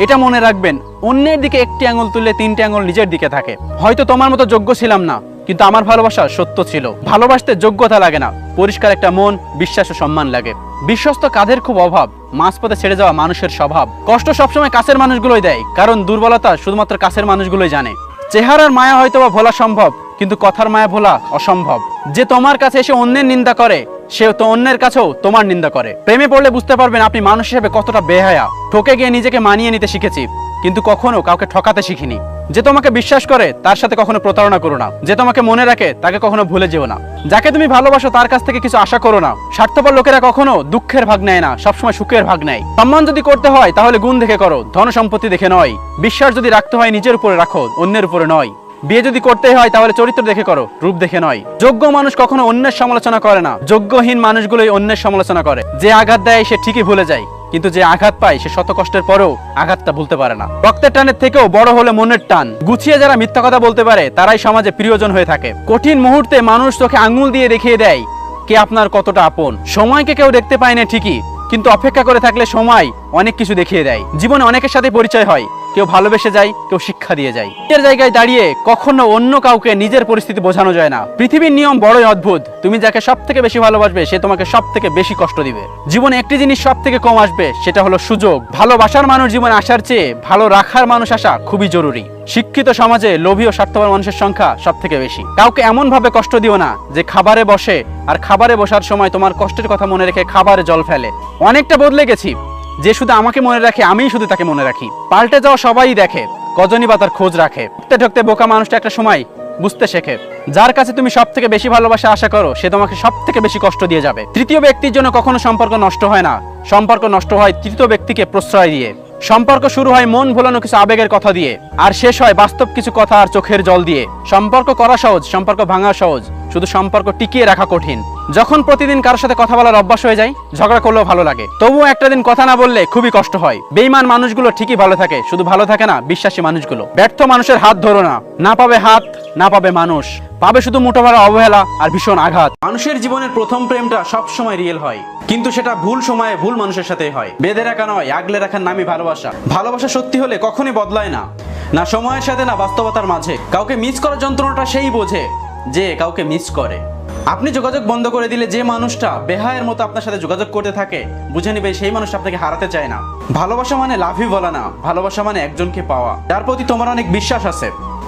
এটা মনে রাখবেন, অন্যের দিকে একটি আঙুল তুললে 3টে আঙুল নিজের দিকে থাকে। হয়তো তোমার মতো যোগ্য ছিলাম না, কিন্তু আমার ভালোবাসা সত্য ছিল। ভালোবাসতে যোগ্যতা লাগে না, পরিষ্কার একটা মন, বিশ্বাস ও সম্মান লাগে। বিশ্বস্ত কাঁধের খুব অভাব, মাঝপথে ছেড়ে যাওয়া মানুষের স্বভাব। কষ্ট সবসময় কাছের মানুষগুলোই দেয়, কারণ দুর্বলতা শুধুমাত্র কাছের মানুষগুলোই জানে। চেহারার মায়া হয়তো বা ভোলা সম্ভব, কিন্তু কথার মায়া ভোলা অসম্ভব। যে তোমার কাছে এসে অন্যের নিন্দা করে, সে তো অন্যের কাছেও তোমার নিন্দা করে। প্রেমে পড়লে বুঝতে পারবেন আপনি মানুষ হিসেবে কতটা বেহায়া। ঠকে গিয়ে নিজেকে মানিয়ে নিতে শিখেছি, কিন্তু কখনো কাউকে ঠকাতে শিখিনি। যে তোমাকে বিশ্বাস করে তার সাথে কখনো প্রতারণা করো না। যে তোমাকে মনে রাখে তাকে কখনো ভুলে যেও না। যাকে তুমি ভালোবাসো তার কাছ থেকে কিছু আশা করো না। স্বার্থপর লোকেরা কখনো দুঃখের ভাগ নেয় না, সবসময় সুখের ভাগ নেয়। সম্মান যদি করতে হয় তাহলে গুণ দেখে করো, ধন সম্পত্তি দেখে নয়। বিশ্বাস যদি রাখতে হয় নিজের উপরে রাখো, অন্যের উপরে নয়। বিয়ে যদি করতে হয় তাহলে চরিত্র দেখে করো, রূপ দেখে নয়। যোগ্য মানুষ কখনো অন্যের সমালোচনা করে না, যোগ্যহীন মানুষগুলোই অন্যের সমালোচনা করে। যে আঘাত দেয় সে ঠিকই ভুলে যায়, কিন্তু যে আঘাত পায় সে শত কষ্টের পরেও আঘাতটা ভুলতে পারে না। রক্তের টানের থেকেও বড় হলে মনের টান। গুছিয়ে যারা মিথ্যা কথা বলতে পারে তারাই সমাজে প্রিয়জন হয়ে থাকে। কঠিন মুহূর্তে মানুষ চোখে আঙুল দিয়ে দেখিয়ে দেয় কে আপনার কতটা আপন। সময়কে কেউ দেখতে পায় না ঠিকই, কিন্তু অপেক্ষা করে থাকলে সময় অনেক কিছু দেখিয়ে দেয়। জীবনে অনেকের সাথে পরিচয় হয়, কেউ ভালোবেসে যায়, কেউ শিক্ষা দিয়ে যায়। নিজের জায়গায় দাঁড়িয়ে কখনো অন্য কাউকে নিজের পরিস্থিতি বোঝানো যায় না। পৃথিবীর নিয়ম বড়ই অদ্ভুত। তুমি যাকে সব থেকে বেশি ভালোবাসবে সে তোমাকে সব থেকে বেশি কষ্ট দিবে। জীবনে একটি জিনিস সব থেকে কম আসবে, সেটা হলো সুযোগ। ভালোবাসার মানুষ জীবনে আসার চেয়ে ভালো রাখার মানুষ আসা খুবই জরুরি। শিক্ষিত সমাজে লোভী ও স্বার্থপর মানুষের সংখ্যা সব থেকে বেশি। কাউকে এমন ভাবে কষ্ট দিও না যে খাবারে বসে, আর খাবারে বসার সময় তোমার কষ্টের কথা মনে রেখে খাবারে জল ফেলে। অনেকটা বদলে গেছি। যে শুধু আমাকে মনে রাখে, আমিই শুধু তাকে মনে রাখি। পাল্টে যাওয়া সবাই দেখে, কজনই বা তার খোঁজ রাখে। ঠকতে ঠকতে বোকা মানুষটা একটা সময় বুঝতে শেখে। যার কাছে তুমি সব থেকে বেশি ভালোবাসা আশা করো, সে তোমাকে সব থেকে বেশি কষ্ট দিয়ে যাবে। তৃতীয় ব্যক্তির জন্য কখনো সম্পর্ক নষ্ট হয় না, সম্পর্ক নষ্ট হয় তৃতীয় ব্যক্তিকে প্রশ্রয় দিয়ে। সম্পর্ক শুরু হয় মন ভোলানো কিছু আবেগের কথা দিয়ে, আর শেষ হয় বাস্তব কিছু কথা আর চোখের জল দিয়ে। সম্পর্ক করা সহজ, সম্পর্ক ভাঙা সহজ, শুধু সম্পর্ক টিকিয়ে রাখা কঠিন। যখন প্রতিদিন কারোর সাথে কথা বলার অভ্যাস হয়ে যায়, ঝগড়া করলেও ভালো লাগে, তবুও একটা দিন কথা না বললে খুবই কষ্ট হয়। বেঈমান মানুষগুলো ঠিকই ভালো থাকে, শুধু ভালো থাকে না বিশ্বাসী মানুষগুলো। ব্যর্থ মানুষের হাত ধরো না, না পাবে হাত, না পাবে মানুষ, পাবে শুধু মুঠো ভরা অবহেলা আর ভীষণ আঘাত। মানুষের জীবনের প্রথম প্রেমটা সব সময় রিয়েল হয়, কিন্তু সেটা ভুল সময়ে ভুল মানুষের সাথেই হয়। বেঁধে রাখা নয়, আগলে রাখার নামই ভালোবাসা। ভালোবাসা সত্যি হলে কখনই বদলায় না, না সময়ের সাথে না বাস্তবতার মাঝে। কাউকে মিস করার যন্ত্রণাটা সেই বোঝে যে কাউকে মিস করে। আপনি যোগাযোগ বন্ধ করে দিলে যে মানুষটা বেহায়ের মতো আপনার সাথে যোগাযোগ করতে থাকে, বুঝে নিবে সেই মানুষটা আপনাকে হারাতে চায় না। ভালোবাসা মানে লাভই বলা না, ভালোবাসা মানে একজনকে পাওয়া যার প্রতি তোমার অনেক বিশ্বাস আছে,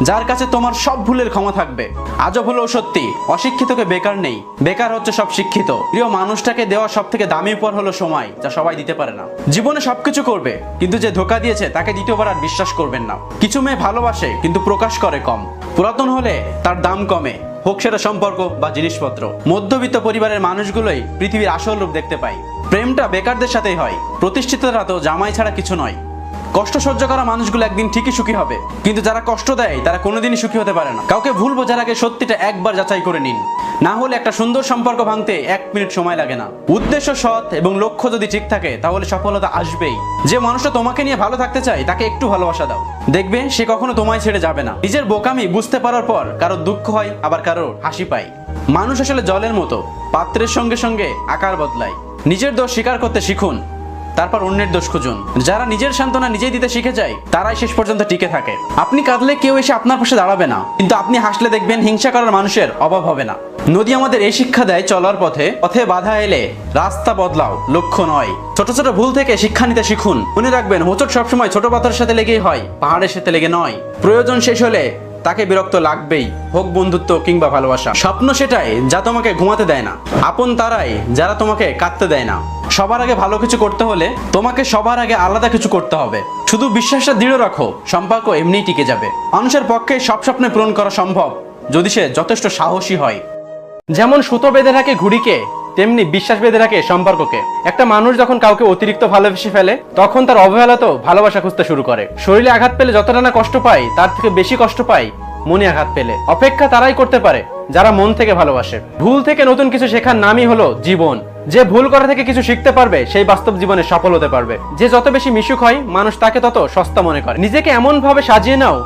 যার কাছে তোমার সব ভুলের ক্ষমা থাকবে। আজব হলেও সত্যি, অশিক্ষিতকে বেকার নেই, বেকার হচ্ছে সব শিক্ষিত। প্রিয় মানুষটাকে দেওয়া সব থেকে দামি উপহার হলো সময়, যা সবাই দিতে পারে না। জীবনে সবকিছু করবে, কিন্তু যে ধোঁকা দিয়েছে তাকে দ্বিতীয়বার আর বিশ্বাস করবেন না। কিছু মেয়ে ভালোবাসে কিন্তু প্রকাশ করে কম, পুরাতন হলে তার দাম কমে, হোক সেটা সম্পর্ক বা জিনিসপত্র। মধ্যবিত্ত পরিবারের মানুষগুলোই পৃথিবীর আসল রূপ দেখতে পায়। প্রেমটা বেকারদের সাথেই হয়, প্রতিষ্ঠিতরা তো জামাই ছাড়া কিছু নয়। কষ্ট সহ্য করা মানুষগুলো একদিন ঠিকই সুখী হবে, কিন্তু যারা কষ্ট দেয় তারা কোনোদিনই সুখী হতে পারে না। কাউকে ভুল বোঝার আগে সত্যিটা একবার যাচাই করে নিন, না হলে একটা সুন্দর সম্পর্ক ভাঙতে 1 মিনিট সময় লাগে না। উদ্দেশ্য সৎ এবং লক্ষ্য যদি ঠিক থাকে তাহলে সফলতা আসবেই। যে মানুষটা তোমাকে নিয়ে ভালো থাকতে চায় তাকে একটু ভালোবাসা দাও, দেখবে সে কখনো তোমায় ছেড়ে যাবে না। নিজের বোকামি বুঝতে পারার পর কারোর দুঃখ হয়, আবার কারোর হাসি পায়। মানুষ আসলে জলের মতো, পাত্রের সঙ্গে সঙ্গে আকার বদলায়। নিজের দোষ স্বীকার করতে শিখুন, তারপর অন্যের দোষ খুঁজুন। যারা নিজের সান্ত্বনা নিজেই দিতে শিখে যায় তারাই শেষ পর্যন্ত টিকে থাকে। আপনি কাঁদলে কেউ এসে আপনার পাশে দাঁড়াবে না, কিন্তু আপনি হাসলে দেখবেন হিংসা করার মানুষের অভাব হবে না। নদী আমাদের এই শিক্ষা দেয়, চলার পথে বাধা এলে রাস্তা বদলাও, লক্ষ্য নয়। ছোট ছোট ভুল থেকে শিক্ষা নিতে শিখুন। মনে রাখবেন, হোঁচট সবসময় ছোট পাথরের সাথে লেগেই হয়, পাহাড়ের সাথে লেগে নয়। প্রয়োজন শেষ হলে তাকে বিরক্ত লাগবেই, হোক বন্ধুত্ব কিংবা ভালোবাসা। স্বপ্ন সেটাই যা তোমাকে ঘুমাতে দেয় না, আপন তারাই যারা তোমাকে কাঁদতে দেয় না। সবার আগে ভালো কিছু করতে হলে তোমাকে সবার আগে আলাদা কিছু করতে হবে। শুধু বিশ্বাসটা দৃঢ় রাখো, সম্পর্ক এমনিই টিকে যাবে। মানুষের পক্ষে সব স্বপ্ন পূরণ করা সম্ভব যদি সে যথেষ্ট সাহসী হয়। যেমন সুতো বেঁধে রাখে ঘুড়িকে, তেমনি বিশ্বাস বেঁধে রাখে সম্পর্ককে। একটা মানুষ যখন কাউকে অতিরিক্ত ভালোবেসে ফেলে তখন তার অবহেলাতেও ভালোবাসা খুঁজতে শুরু করে। শরীরে আঘাত পেলে যতটা না কষ্ট পায় তার থেকে বেশি কষ্ট পায় মনে আঘাত পেলে। অপেক্ষা তারাই করতে পারে যারা মন থেকে ভালোবাসে। ভুল থেকে নতুন কিছু শেখার নামই হলো জীবন। যে ভুল করা থেকে কিছু শিখতে পারবে সেই বাস্তব জীবনে সফল হতে পারবে। যে যত বেশি মিশুক হয় মানুষ তাকে তত সস্তা মনে করে। নিজেকে এমন ভাবে সাজিয়ে নাও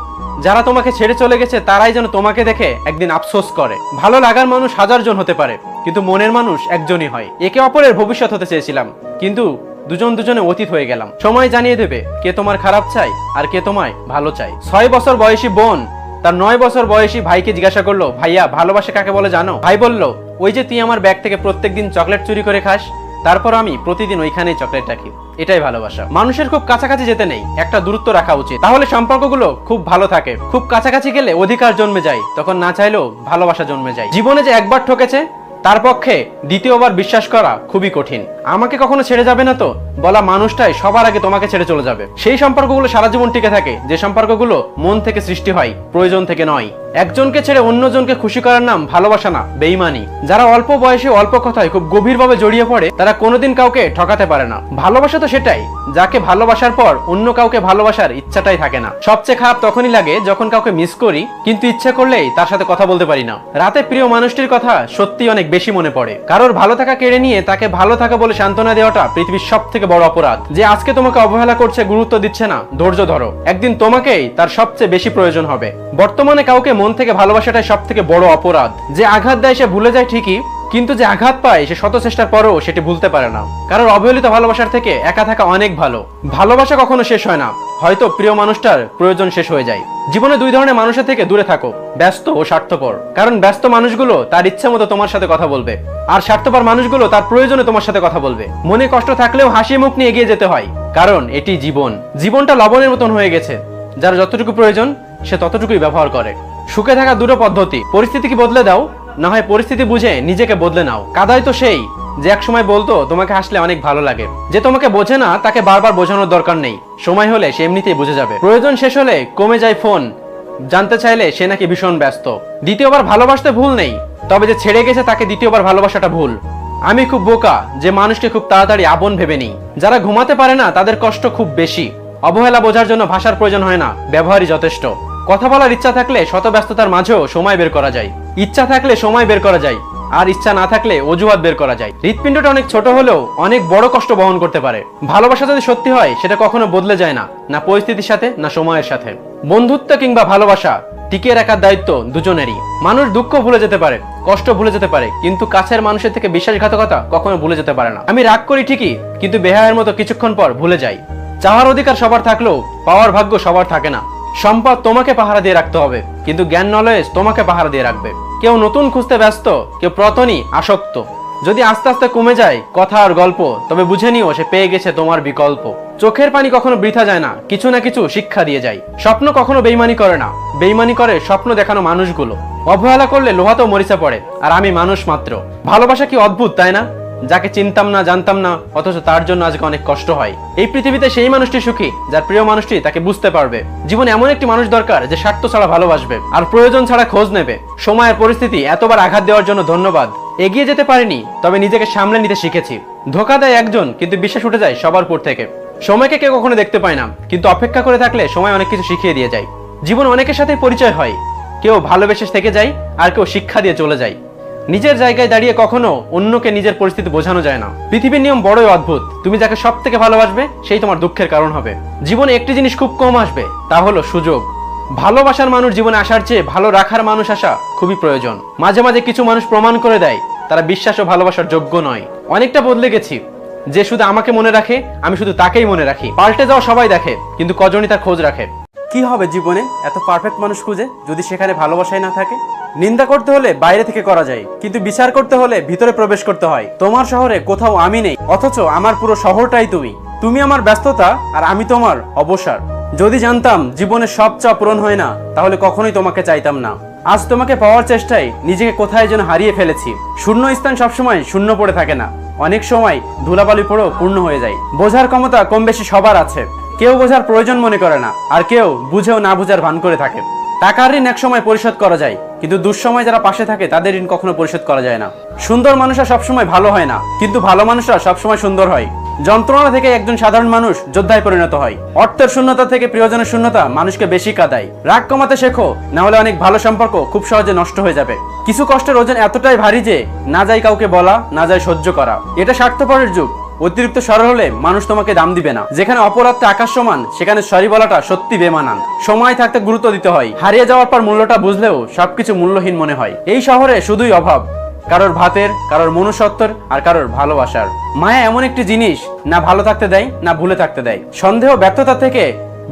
যারা তোমাকে ছেড়ে চলে গেছে তারাই যেন তোমাকে দেখে একদিন আফসোস করে। ভালো লাগার মানুষ হাজার জন হতে পারে, কিন্তু মনের মানুষ একজনই হয়। একে অপরের ভবিষ্যৎ হতে চেয়েছিলাম, কিন্তু দুজনে অতীত হয়ে গেলাম। সময় জানিয়ে দেবে কে তোমার খারাপ চাই আর কে তোমায় ভালো চাই। 6 বছর বয়সী বোন তার 9 বছর বয়সী ভাইকে জিজ্ঞাসা করলো, ভাইয়া ভালোবাসা কাকে বলে জানো? ভাই বলল, ওই যে তুই আমার ব্যাগ থেকে প্রত্যেকদিন চকলেট চুরি করে খাস, তারপর আমি প্রতিদিন ওইখানেই চকলেট রাখি, এটাই ভালোবাসা। মানুষের খুব কাছাকাছি যেতে নেই, একটা দূরত্ব রাখা উচিত, তাহলে সম্পর্কগুলো খুব ভালো থাকে। খুব কাছাকাছি গেলে অধিকার জন্মে যায়, তখন না চাইলেও ভালোবাসা জন্মে যায়। জীবনে যে একবার ঠকেছে তার পক্ষে দ্বিতীয়বার বিশ্বাস করা খুবই কঠিন। আমাকে কখনো ছেড়ে যাবে না তো বলা মানুষটাই সবার আগে তোমাকে ছেড়ে চলে যাবে। সেই সম্পর্কগুলো সারা জীবন টিকে থাকে যে সম্পর্কগুলো মন থেকে সৃষ্টি হয়, প্রয়োজন থেকে নয়। একজনকে ছেড়ে অন্যজনকে খুশি করার নাম ভালোবাসা না, বেঈমানি। যারা অল্প বয়সে অল্প কথায় খুব গভীরভাবে জড়িয়ে পড়ে তারা কোনোদিন কাউকে ঠকাতে পারে না। ভালোবাসা তো সেটাই যাকে ভালোবাসার পর অন্য কাউকে ভালোবাসার ইচ্ছাটাই থাকে না। সবচেয়ে খারাপ তখনই লাগে যখন কাউকে মিস করি কিন্তু ইচ্ছা করলেই তার সাথে কথা বলতে পারি না। রাতে প্রিয় মানুষটির কথা সত্যি অনেক বেশি মনে পড়ে। কারোর ভালো থাকা কেড়ে নিয়ে তাকে ভালো থাকা বলে সান্ত্বনা দেওয়াটা পৃথিবীর সব থেকে বড় অপরাধ। যে আজকে তোমাকে অবহেলা করছে, গুরুত্ব দিচ্ছে না, ধৈর্য ধরো, একদিন তোমাকেই তার সবচেয়ে বেশি প্রয়োজন হবে। বর্তমানে কাউকে মন থেকে ভালোবাসাটাই সব থেকে বড় অপরাধ। যে আঘাত দেয় সে ভুলে যায় ঠিকই, কিন্তু যে আঘাত পায় সে শত চেষ্টার পরেও সেটি ভুলতে পারে না। কারণ অবহেলিত ভালোবাসার থেকে একা থাকা অনেক ভালো। ভালোবাসা কখনো শেষ হয় না, হয়তো প্রিয় মানুষটার প্রয়োজন শেষ হয়ে যায়। জীবনে 2 ধরনের মানুষের থেকে দূরে থাকো, ব্যস্ত ও স্বার্থপর। কারণ ব্যস্ত মানুষগুলো তার ইচ্ছা মতো তোমার সাথে কথা বলবে, আর স্বার্থপর মানুষগুলো তার প্রয়োজনে তোমার সাথে কথা বলবে। মনে কষ্ট থাকলেও হাসি মুখ নিয়ে এগিয়ে যেতে হয়, কারণ এটি জীবন। জীবনটা লবণের মতন হয়ে গেছে, যার যতটুকু প্রয়োজন সে ততটুকুই ব্যবহার করে। সুখে থাকা 2টো পদ্ধতি, পরিস্থিতিকে বদলে দাও, না হয় পরিস্থিতি বুঝে নিজেকে বদলে নাও। কাদাই তো সেই যে এক সময় বলতো তোমাকে হাসলে অনেক ভালো লাগে। যে তোমাকে বোঝে না তাকে বারবার বোঝানোর দরকার নেই, সময় হলে সে এমনিতেই বুঝে যাবে। প্রয়োজন শেষ হলে কমে যায় ফোন, জানতে চাইলে সে নাকি ভীষণ ব্যস্ত। দ্বিতীয়বার ভালোবাসতে ভুল নেই, তবে যে ছেড়ে গেছে তাকে দ্বিতীয়বার ভালোবাসাটা ভুল। আমি খুব বোকা যে মানুষকে খুব তাড়াতাড়ি আপন ভেবে নিই। যারা ঘুমাতে পারে না তাদের কষ্ট খুব বেশি। অবহেলা বোঝার জন্য ভাষার প্রয়োজন হয় না, ব্যবহারই যথেষ্ট। কথা বলার ইচ্ছা থাকলে শত ব্যস্ততার মাঝেও সময় বের করা যায়। ইচ্ছা থাকলে সময় বের করা যায়, আর ইচ্ছা না থাকলে অজুহাত বের করা যায়। হৃৎপিণ্ডটা অনেক ছোট হলেও অনেক বড় কষ্ট বহন করতে পারে। ভালোবাসা যদি সত্যি হয় সেটা কখনো বদলে যায় না, না পরিস্থিতির সাথে না সময়ের সাথে। বন্ধুত্ব কিংবা ভালোবাসা টিকিয়ে রাখার দায়িত্ব দুজনেরই। মানুষ দুঃখ ভুলে যেতে পারে, কষ্ট ভুলে যেতে পারে, কিন্তু কাছের মানুষের থেকে বিশ্বাসঘাতকতা কখনো ভুলে যেতে পারে না। আমি রাগ করি ঠিকই, কিন্তু বেহায়ের মতো কিছুক্ষণ পর ভুলে যাই। চাওয়ার অধিকার সবার থাকলেও পাওয়ার ভাগ্য সবার থাকে না। সম্পদ তোমাকে পাহারা দিয়ে রাখতে হবে, কিন্তু জ্ঞান নলেজ তোমাকে পাহারা দিয়ে রাখবে। কেউ নতুন খুঁজতে ব্যস্ত, কেউ প্রতনই আসক্ত। যদি আস্তে আস্তে কমে যায় কথা আর গল্প, তবে বুঝে নিও সে পেয়ে গেছে তোমার বিকল্প। চোখের পানি কখনো বৃথা যায় না, কিছু না কিছু শিক্ষা দিয়ে যায়। স্বপ্ন কখনো বেইমানি করে না, বেইমানি করে স্বপ্ন দেখানো মানুষগুলো। অবহেলা করলে লোহাতেও মরিচা পড়ে, আর আমি মানুষ মাত্র। ভালোবাসা কি অদ্ভুত তাই না? যাকে চিনতাম না, জানতাম না, অথচ তার জন্য আজকে অনেক কষ্ট হয়। এই পৃথিবীতে সেই মানুষটি সুখী যার প্রিয় মানুষটি তাকে বুঝতে পারবে। জীবনে এমন একটি মানুষ দরকার যে স্বার্থ ছাড়া ভালোবাসবে আর প্রয়োজন ছাড়া খোঁজ নেবে। সময়ের পরিস্থিতি এতবার আঘাত দেওয়ার জন্য ধন্যবাদ। এগিয়ে যেতে পারিনি, তবে নিজেকে সামলে নিতে শিখেছি। ধোঁকা দেয় একজন, কিন্তু বিশ্বাস উঠে যায় সবার উপর থেকে। সময়কে কেউ কখনো দেখতে পায় না, কিন্তু অপেক্ষা করে থাকলে সময় অনেক কিছু শিখিয়ে দিয়ে যায়। জীবন অনেকের সাথে পরিচয় হয়, কেউ ভালোবেসে থেকে যায় আর কেউ শিক্ষা দিয়ে চলে যায়। নিজের জায়গায় দাঁড়িয়ে কখনো অন্যকে নিজের পরিস্থিতি বোঝানো যায় না। পৃথিবীর নিয়ম বড়ই অদ্ভুত, তুমি যাকে সব থেকে ভালোবাসবে সেই তোমার দুঃখের কারণ হবে। জীবনে একটি জিনিস খুব কম আসবে, তা হলো সুযোগ। ভালোবাসার মানুষ জীবনে আসার চেয়ে ভালো রাখার মানুষ আসা খুবই প্রয়োজন। মাঝে মাঝে কিছু মানুষ প্রমাণ করে দেয় তারা বিশ্বাস ও ভালোবাসার যোগ্য নয়। অনেকটা বদলে গেছি, যে শুধু আমাকে মনে রাখে আমি শুধু তাকেই মনে রাখি। পাল্টে যাওয়া সবাই দেখে, কিন্তু কজনই তার খোঁজ রাখে। কি হবে জীবনে এত পারফেক্ট মানুষ খুঁজে যদি সেখানে ভালোবাসাই না থাকে? নিন্দা করতে হলে বাইরে থেকে করা যায়, কিন্তু বিচার করতে হলে ভিতরে প্রবেশ করতে হয়। তোমার শহরে কোথাও আমি নেই, অথচ আমার পুরো শহরটাই তুমি। তুমি আমার ব্যস্ততা আর আমি তোমার অবসর। যদি জানতাম জীবনের সব চাওয়া পূরণ হয় না, তাহলে কখনোই তোমাকে চাইতাম না। আজ তোমাকে পাওয়ার চেষ্টায় নিজেকে কোথায় যেন হারিয়ে ফেলেছি। শূন্য স্থান সবসময় শূন্য পড়ে থাকে না, অনেক সময় ধুলাবালি পড়েও পূর্ণ হয়ে যায়। বোঝার ক্ষমতা কম বেশি সবার আছে, কেউ বোঝার প্রয়োজন মনে করে না, আর কেউ বুঝেও না বুঝার ভান করে থাকে। টাকার ঋণ এক সময় পরিশোধ করা যায়, কিন্তু দুঃসময় যারা পাশে থাকে তাদের ঋণ কখনো পরিশোধ করা যায় না। সুন্দর মানুষরা সবসময় ভালো হয় না, কিন্তু ভালো মানুষরা সবসময় সুন্দর হয়। যন্ত্রণা থেকে একজন সাধারণ মানুষ যোদ্ধায় পরিণত হয়। অর্থের শূন্যতা থেকে প্রিয়জনের শূন্যতা মানুষকে বেশি কাঁদায়। রাগ কমাতে শেখো, না হলে অনেক ভালো সম্পর্ক খুব সহজে নষ্ট হয়ে যাবে। কিছু কষ্টের ওজন এতটাই ভারী যে না যায় কাউকে বলা, না যায় সহ্য করা। এটা স্বার্থপরের যুগ। অতিরিক্ত সরল হলে মানুষ তোমাকে দাম দিবে না। যেখানে অপরাধটা আকাশ সমান, সেখানে সরি বলাটা সত্যি বেমানান। সময় থাকতে গুরুত্ব দিতে হয়, হারিয়ে যাওয়ার পর মূল্যটা বুঝলেও সবকিছু মূল্যহীন মনে হয়। এই শহরে শুধুই অভাব, কারোর ভাতের, কারোর মনুষ্যত্বর, আর কারোর ভালোবাসার। মায়া এমন একটি জিনিস, না ভালো থাকতে দেয় না ভুলে থাকতে দেয়। সন্দেহ ব্যর্থতা থেকে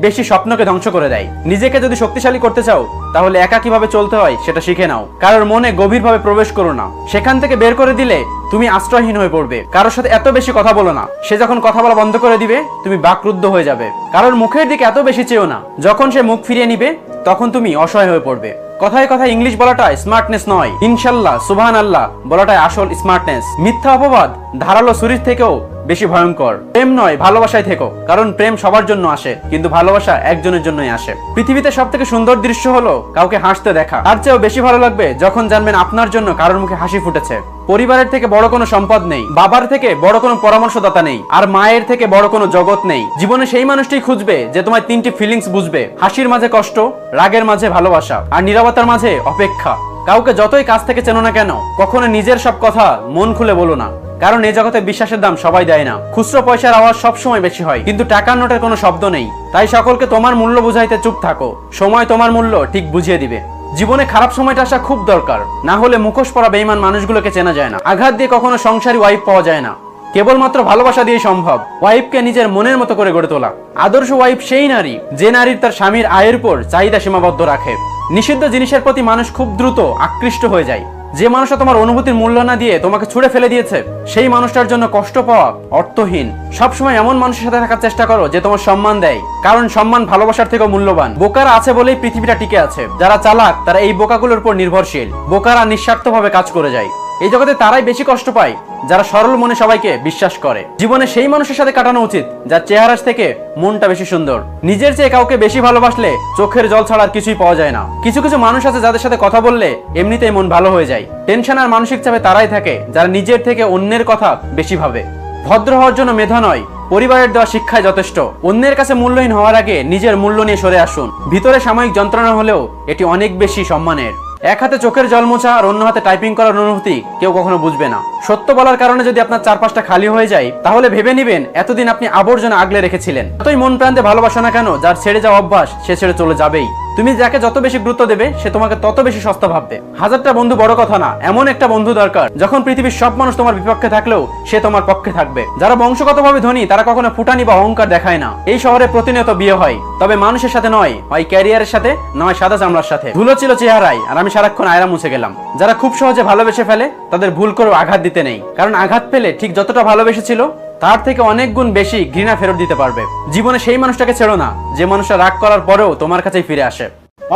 বেশি স্বপ্নকে ধ্বংস করে দেয়। নিজেকে যদি শক্তিশালী করতে চাও, তাহলে একা কিভাবে চলতে হয় সেটা শিখে নাও। কারোর মনে গভীরভাবে প্রবেশ করো না, সেখান থেকে বের করে দিলে তুমি আশ্রয়হীন হয়ে পড়বে। কারোর সাথে এত বেশি কথা বলো না, সে যখন কথা বলা বন্ধ করে দিবে তুমি বাকরুদ্ধ হয়ে যাবে। কারোর মুখের দিকে এত বেশি চেও না, যখন সে মুখ ফিরিয়ে নিবে তখন তুমি অসহায় হয়ে পড়বে। কথায় কথায় ইংলিশ বলাটা স্মার্টনেস নয়, ইনশাল্লাহ সুবহানাল্লাহ বলাটাই আসল স্মার্টনেস। মিথ্যা অপবাদ ধারালো ছুরির থেকেও বেশি ভয়ঙ্কর। প্রেম নয়, ভালোবাসায় থেকো, কারণ প্রেম সবার জন্য আসে, কিন্তু ভালোবাসা একজনের জন্যই আসে। পৃথিবীতে সব থেকে সুন্দর দৃশ্য হলো কাউকে হাসতে দেখা। তার চেয়েও বেশি ভালো লাগবে যখন জানবেন আপনার জন্য কারোর মুখে হাসি ফুটেছে। পরিবারের থেকে বড় কোনো সম্পদ নেই, বাবার থেকে বড় কোনো পরামর্শদাতা নেই, আর মায়ের থেকে বড় কোনো জগৎ নেই। জীবনে সেই মানুষটি খুঁজবে যে তোমার তিনটি ফিলিংস বুঝবে: হাসির মাঝে কষ্ট, রাগের মাঝে ভালোবাসা, আর নীরবতার মাঝে অপেক্ষা। কাউকে যতই কাছ থেকে চেনো না কেন, কখনো নিজের সব কথা মন খুলে বলো না, কারণ এই জগতে বিশ্বাসের দাম সবাই দেয় না। খুচরো পয়সার আওয়াজ সবসময় বেশি হয়, কিন্তু টাকার নোটের কোনো শব্দ নেই। তাই সকলকে তোমার মূল্য বুঝাইতে চুপ থাকো, সময় তোমার মূল্য ঠিক বুঝিয়ে দিবে। জীবনে খারাপ সময়টা আসা খুব দরকার, না হলে মুখোশ পরা বেঈমান মানুষগুলোকে চেনা যায় না। আঘাত দিয়ে কখনো সংসারী ওয়াইফ পাওয়া যায় না, কেবলমাত্র ভালোবাসা দিয়ে সম্ভব ওয়াইফকে নিজের মনের মতো করে গড়ে তোলা। আদর্শ ওয়াইফ সেই নারী যে নারীর তার স্বামীর আয়ের উপর চাহিদা সীমাবদ্ধ রাখে। নিষিদ্ধ জিনিসের প্রতি মানুষ খুব দ্রুত আকৃষ্ট হয়ে যায়। যে মানুষটা তোমার অনুভূতির মূল্য না দিয়ে তোমাকে ছুড়ে ফেলে দিয়েছে, সেই মানুষটার জন্য কষ্ট পাওয়া অর্থহীন। সবসময় এমন মানুষের সাথে থাকার চেষ্টা করো যে তোমার সম্মান দেয়, কারণ সম্মান ভালোবাসার থেকেও মূল্যবান। বোকারা আছে বলেই পৃথিবীটা টিকে আছে। যারা চালাক তারা এই বোকাগুলোর উপর নির্ভরশীল। বোকারা নিঃস্বার্থভাবে কাজ করে যায়। এই জগতে তারাই বেশি কষ্ট পায় যারা সরল মনে সবাইকে বিশ্বাস করে। জীবনে সেই মানুষের সাথে কাটানো উচিত যার চেহারা থেকে মনটা বেশি সুন্দর। নিজের চেয়ে কাউকে বেশি ভালোবাসলে চোখের জল ছাড়া আর কিছুই পাওয়া যায় না। কিছু কিছু মানুষ আছে যাদের সাথে কথা বললে এমনিতেই মন ভালো হয়ে যায়। টেনশন আর মানসিক চাপে তারাই থাকে যারা নিজের থেকে অন্যের কথা বেশি ভাবে। ভদ্র হওয়ার জন্য মেধা নয়, পরিবারের দেওয়া শিক্ষায় যথেষ্ট। অন্যের কাছে মূল্যহীন হওয়ার আগে নিজের মূল্য নিয়ে সরে আসুন। ভিতরে সাময়িক যন্ত্রণা হলেও এটি অনেক বেশি সম্মানের। এক হাতে চোখের জল মোছা আর অন্য হাতে টাইপিং করার অনুভূতি কেউ কখনো বুঝবে না। সত্য বলার কারণে যদি আপনার চারপাশটা খালি হয়ে যায়, তাহলে ভেবে নিবেন এতদিন আপনি আবর্জনা আগলে রেখেছিলেন। যতই মন প্রান্তে ভালোবাসা না কেন, যার ছেড়ে যাওয়া অভ্যাস সে ছেড়ে চলে যাবেই। তুমি যাকে যত বেশি গুরুত্ব দেবে, সে তোমাকে তত বেশি সস্তা ভাববে। হাজারটা বন্ধু বড় কথা না, এমন একটা বন্ধু দরকার যখন পৃথিবীর সব মানুষ তোমার বিপক্ষে থাকলেও সে তোমার পক্ষে থাকবে। যারা বংশগতভাবে ধনী তারা কখনো ফুটানি বা অহংকার দেখায় না। এই শহরে প্রতিনিয়ত বিয়ে হয়, তবে মানুষের সাথে নয়, হয় ক্যারিয়ারের সাথে, নয় সাদা চামড়ার সাথে। ধুলো ছিল চেহারায়, আর আমি সারাক্ষণ আয়রা মুছে গেলাম। যারা খুব সহজে ভালোবেসে ফেলে তাদের ভুল করেও আঘাত দিতে নেই, কারণ আঘাত পেলে ঠিক যতটা ভালোবেসেছিল তার থেকে অনেক গুণ বেশি ঘৃণা ফেরত দিতে পারবে। জীবনে সেই মানুষটাকে ছেড়ো না যে মানুষটা রাগ করার পরেও তোমার কাছেই ফিরে আসে।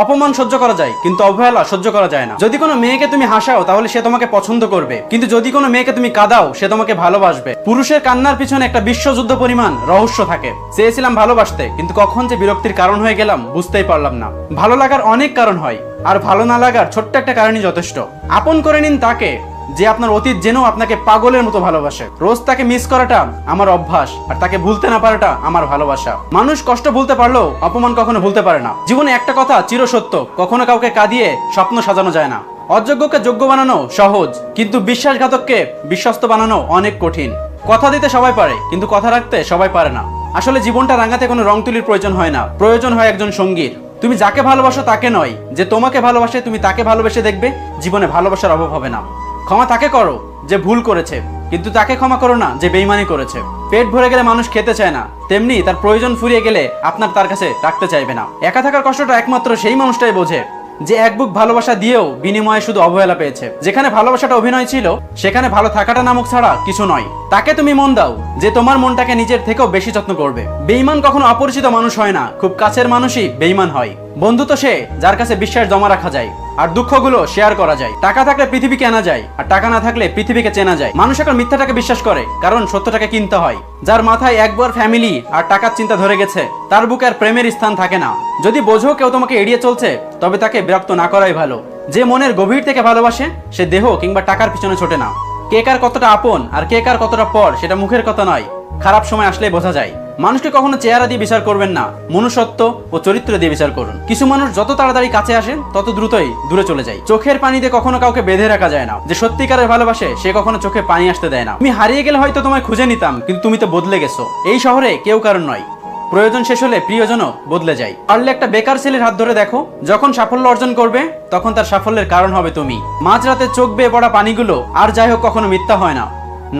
অপমান সহ্য করা যায়, কিন্তু অবহেলা সহ্য করা যায় না। যদি কোনো মেয়েকে তুমি হাসাও তাহলে সে তোমাকে পছন্দ করবে, কিন্তু যদি কোনো মেয়েকে তুমি কাঁদাও সে তোমাকে ভালোবাসবে। পুরুষের কান্নার পিছনে একটা বিশ্বযুদ্ধ পরিমাণ রহস্য থাকে। চেয়েছিলাম ভালোবাসতে, কিন্তু কখন যে বিরক্তির কারণ হয়ে গেলাম বুঝতেই পারলাম না। ভালো লাগার অনেক কারণ হয়, আর ভালো না লাগার ছোট্ট একটা কারণই যথেষ্ট। আপন করে নিন তাকে যে আপনার অতীত জেনেও আপনাকে পাগলের মতো ভালোবাসে। রোজ তাকে মিস করাটা আমার অভ্যাস, আর তাকে ভুলতে না পারাটা আমার ভালোবাসা। মানুষ কষ্ট ভুলতে পারলেও অপমান কখনো ভুলতে পারে না। জীবনে একটা কথা চিরসত্য, কখনো কাউকে কাঁদিয়ে স্বপ্ন সাজানো যায় না। অযোগ্যকে যোগ্য বানানো সহজ, কিন্তু বিশ্বাসঘাতককে বিশ্বস্ত বানানো অনেক কঠিন। কথা দিতে সবাই পারে, কিন্তু কথা রাখতে সবাই পারে না। আসলে জীবনটা রাঙাতে কোনো রং তুলির প্রয়োজন হয় না, প্রয়োজন হয় একজন সঙ্গীর। তুমি যাকে ভালোবাসো তাকে নয়, যে তোমাকে ভালোবাসে তুমি তাকে ভালোবেসে দেখবে, জীবনে ভালোবাসার অভাব হবে না। ক্ষমা তাকে করো যে ভুল করেছে, কিন্তু তাকে ক্ষমা করো না যে বেইমানি করেছে। পেট ভরে গেলে মানুষ খেতে চায় না, তেমনি তার প্রয়োজন ফুরিয়ে গেলে আপনার তার কাছে রাখতে চাইবে না। একা থাকার কষ্টটা একমাত্র সেই মানুষটাই বোঝে যে এক বুক ভালোবাসা দিয়েও বিনিময়ে শুধু অবহেলা পেয়েছে। যেখানে ভালোবাসাটা অভিনয় ছিল সেখানে ভালো থাকাটা নামক ছাড়া কিছু নয়। তাকে তুমি মন দাও যে তোমার মনটাকে নিজের থেকেও বেশি যত্ন করবে। বেঈমান কখনো অপরিচিত মানুষ হয় না, খুব কাছের মানুষই বেঈমান হয়। বন্ধু তো সে যার কাছে বিশ্বাস জমা রাখা যায় আর দুঃখগুলো শেয়ার করা যায়। টাকা থাকলে পৃথিবী কেনা যায় আর টাকা না থাকলে পৃথিবীকে চেনা যায়। মানুষ এখন মিথ্যাটাকে বিশ্বাস করে কারণ সত্যটাকে কিনতে হয়। যার মাথায় একবার ফ্যামিলি আর টাকার চিন্তা ধরে গেছে তার বুকে আর প্রেমের স্থান থাকে না। যদি বোঝো কেউ তোমাকে এড়িয়ে চলছে তবে তাকে বিরক্ত না করাই ভালো। যে মনের গভীর থেকে ভালোবাসে সে দেহ কিংবা টাকার পিছনে ছোটে না। কে কার কতটা আপন আর কে কার কতটা পর সেটা মুখের কথা নয়, খারাপ সময় আসলেই বোঝা যায়। মানুষকে কখনো চেহারা দিয়ে বিচার করবেন না, মনুষ্যত্ব ও চরিত্র দিয়ে বিচার করুন। কিছু মানুষ যত তাড়াতাড়ি কাছে আসেন তত দ্রুতই দূরে চলে যায়। চোখের পানিতে কখনো কাউকে বেঁধে রাখা যায় না। যে সত্যিকারের ভালোবাসে সে কখনো চোখে পানি আসতে দেয় না। তুমি হারিয়ে গেলে হয়তো তোমায় খুঁজে নিতাম, কিন্তু তুমি তো বদলে গেছো। এই শহরে কেউ কারণ নয়, প্রয়োজন শেষ হলে প্রিয়জনও বদলে যায়। পারলে একটা বেকার ছেলের হাত ধরে দেখো, যখন সাফল্য অর্জন করবে তখন তার সাফল্যের কারণ হবে তুমি। মাঝরাতে চোখ বেয়ে পড়া পানিগুলো আর যাই হোক কখনো মিথ্যা হয় না।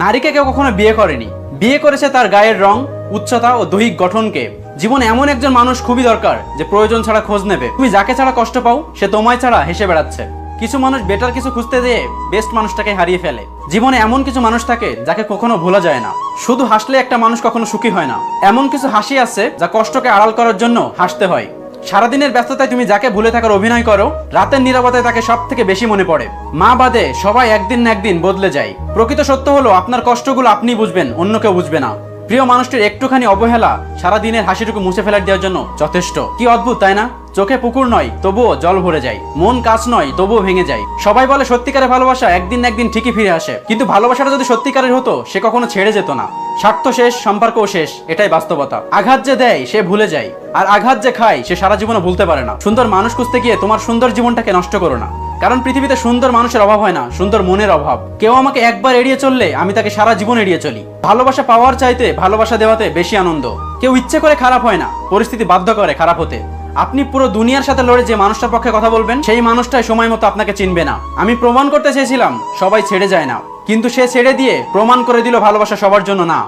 নারীকে কেউ কখনো বিয়ে করেনি, বিয়ে করেছে তার গায়ের রং, উচ্চতা ও দৈহিক গঠনকে। জীবনে এমন একজন মানুষ খুবই দরকার যে প্রয়োজন ছাড়া খোঁজ নেবে। তুমি যাকে ছাড়া কষ্ট পাও সে তোমায় ছাড়া হেসে বেড়াচ্ছে। কিছু মানুষ বেটার কিছু খুঁজতে দিয়ে বেস্ট মানুষটাকে হারিয়ে ফেলে। জীবনে এমন কিছু মানুষ থাকে যাকে কখনো ভোলা যায় না। শুধু হাসলে একটা মানুষ কখনো সুখী হয় না। এমন কিছু হাসি আছে যা কষ্টকে আড়াল করার জন্য হাসতে হয়। সারাদিনের ব্যস্ততায় তুমি যাকে ভুলে থাকার অভিনয় করো, রাতের নীরবতায় তাকে সব থেকে বেশি মনে পড়ে। মা বাদে সবাই একদিন না একদিন বদলে যায়। প্রকৃত সত্য হলো আপনার কষ্টগুলো আপনি বুঝবেন, অন্য কেউ বুঝবে না। প্রিয় মানুষটির একটুখানি অবহেলা সারাদিনের হাসিটুকু মুছে ফেলার দেওয়ার জন্য যথেষ্ট। কি অদ্ভুত তাই না? চোখে পুকুর নয় তবুও জল ভরে যায়, মন কাজ নয় তবুও ভেঙে যায়। সবাই বলে সত্যিকারের ভালোবাসা একদিন না একদিন ঠিকই ফিরে আসে, কিন্তু ভালোবাসাটা যদি সত্যিকারের হতো সে কখনো ছেড়ে যেত না। স্বার্থ শেষ, সম্পর্কও শেষ, এটাই বাস্তবতা। আঘাত যে দেয় সে ভুলে যায়, আর আঘাত যে খায় সে সারা জীবনও ভুলতে পারে না। সুন্দর মানুষ খুঁজতে গিয়ে তোমার সুন্দর জীবনটাকে নষ্ট করো না, কারণ পৃথিবীতে সুন্দর মানুষের অভাব হয় না, সুন্দর মনের অভাব। কেউ আমাকে একবার এড়িয়ে চললে আমি তাকে সারা জীবন এড়িয়ে চলি। ভালোবাসা পাওয়ার চাইতে ভালোবাসা দেওয়াতে বেশি আনন্দ। কেউ ইচ্ছে করে খারাপ হয় না, পরিস্থিতি বাধ্য করে খারাপ হতে। আপনি পুরো দুনিয়ার সাথে লড়ে যে মানুষটার পক্ষে কথা বলবেন সেই মানুষটাই সময় মতো আপনাকে চিনবে না। আমি প্রমাণ করতে চেয়েছিলাম সবাই ছেড়ে যায় না, কিন্তু সে ছেড়ে দিয়ে প্রমাণ করে দিল ভালোবাসা সবার জন্য না।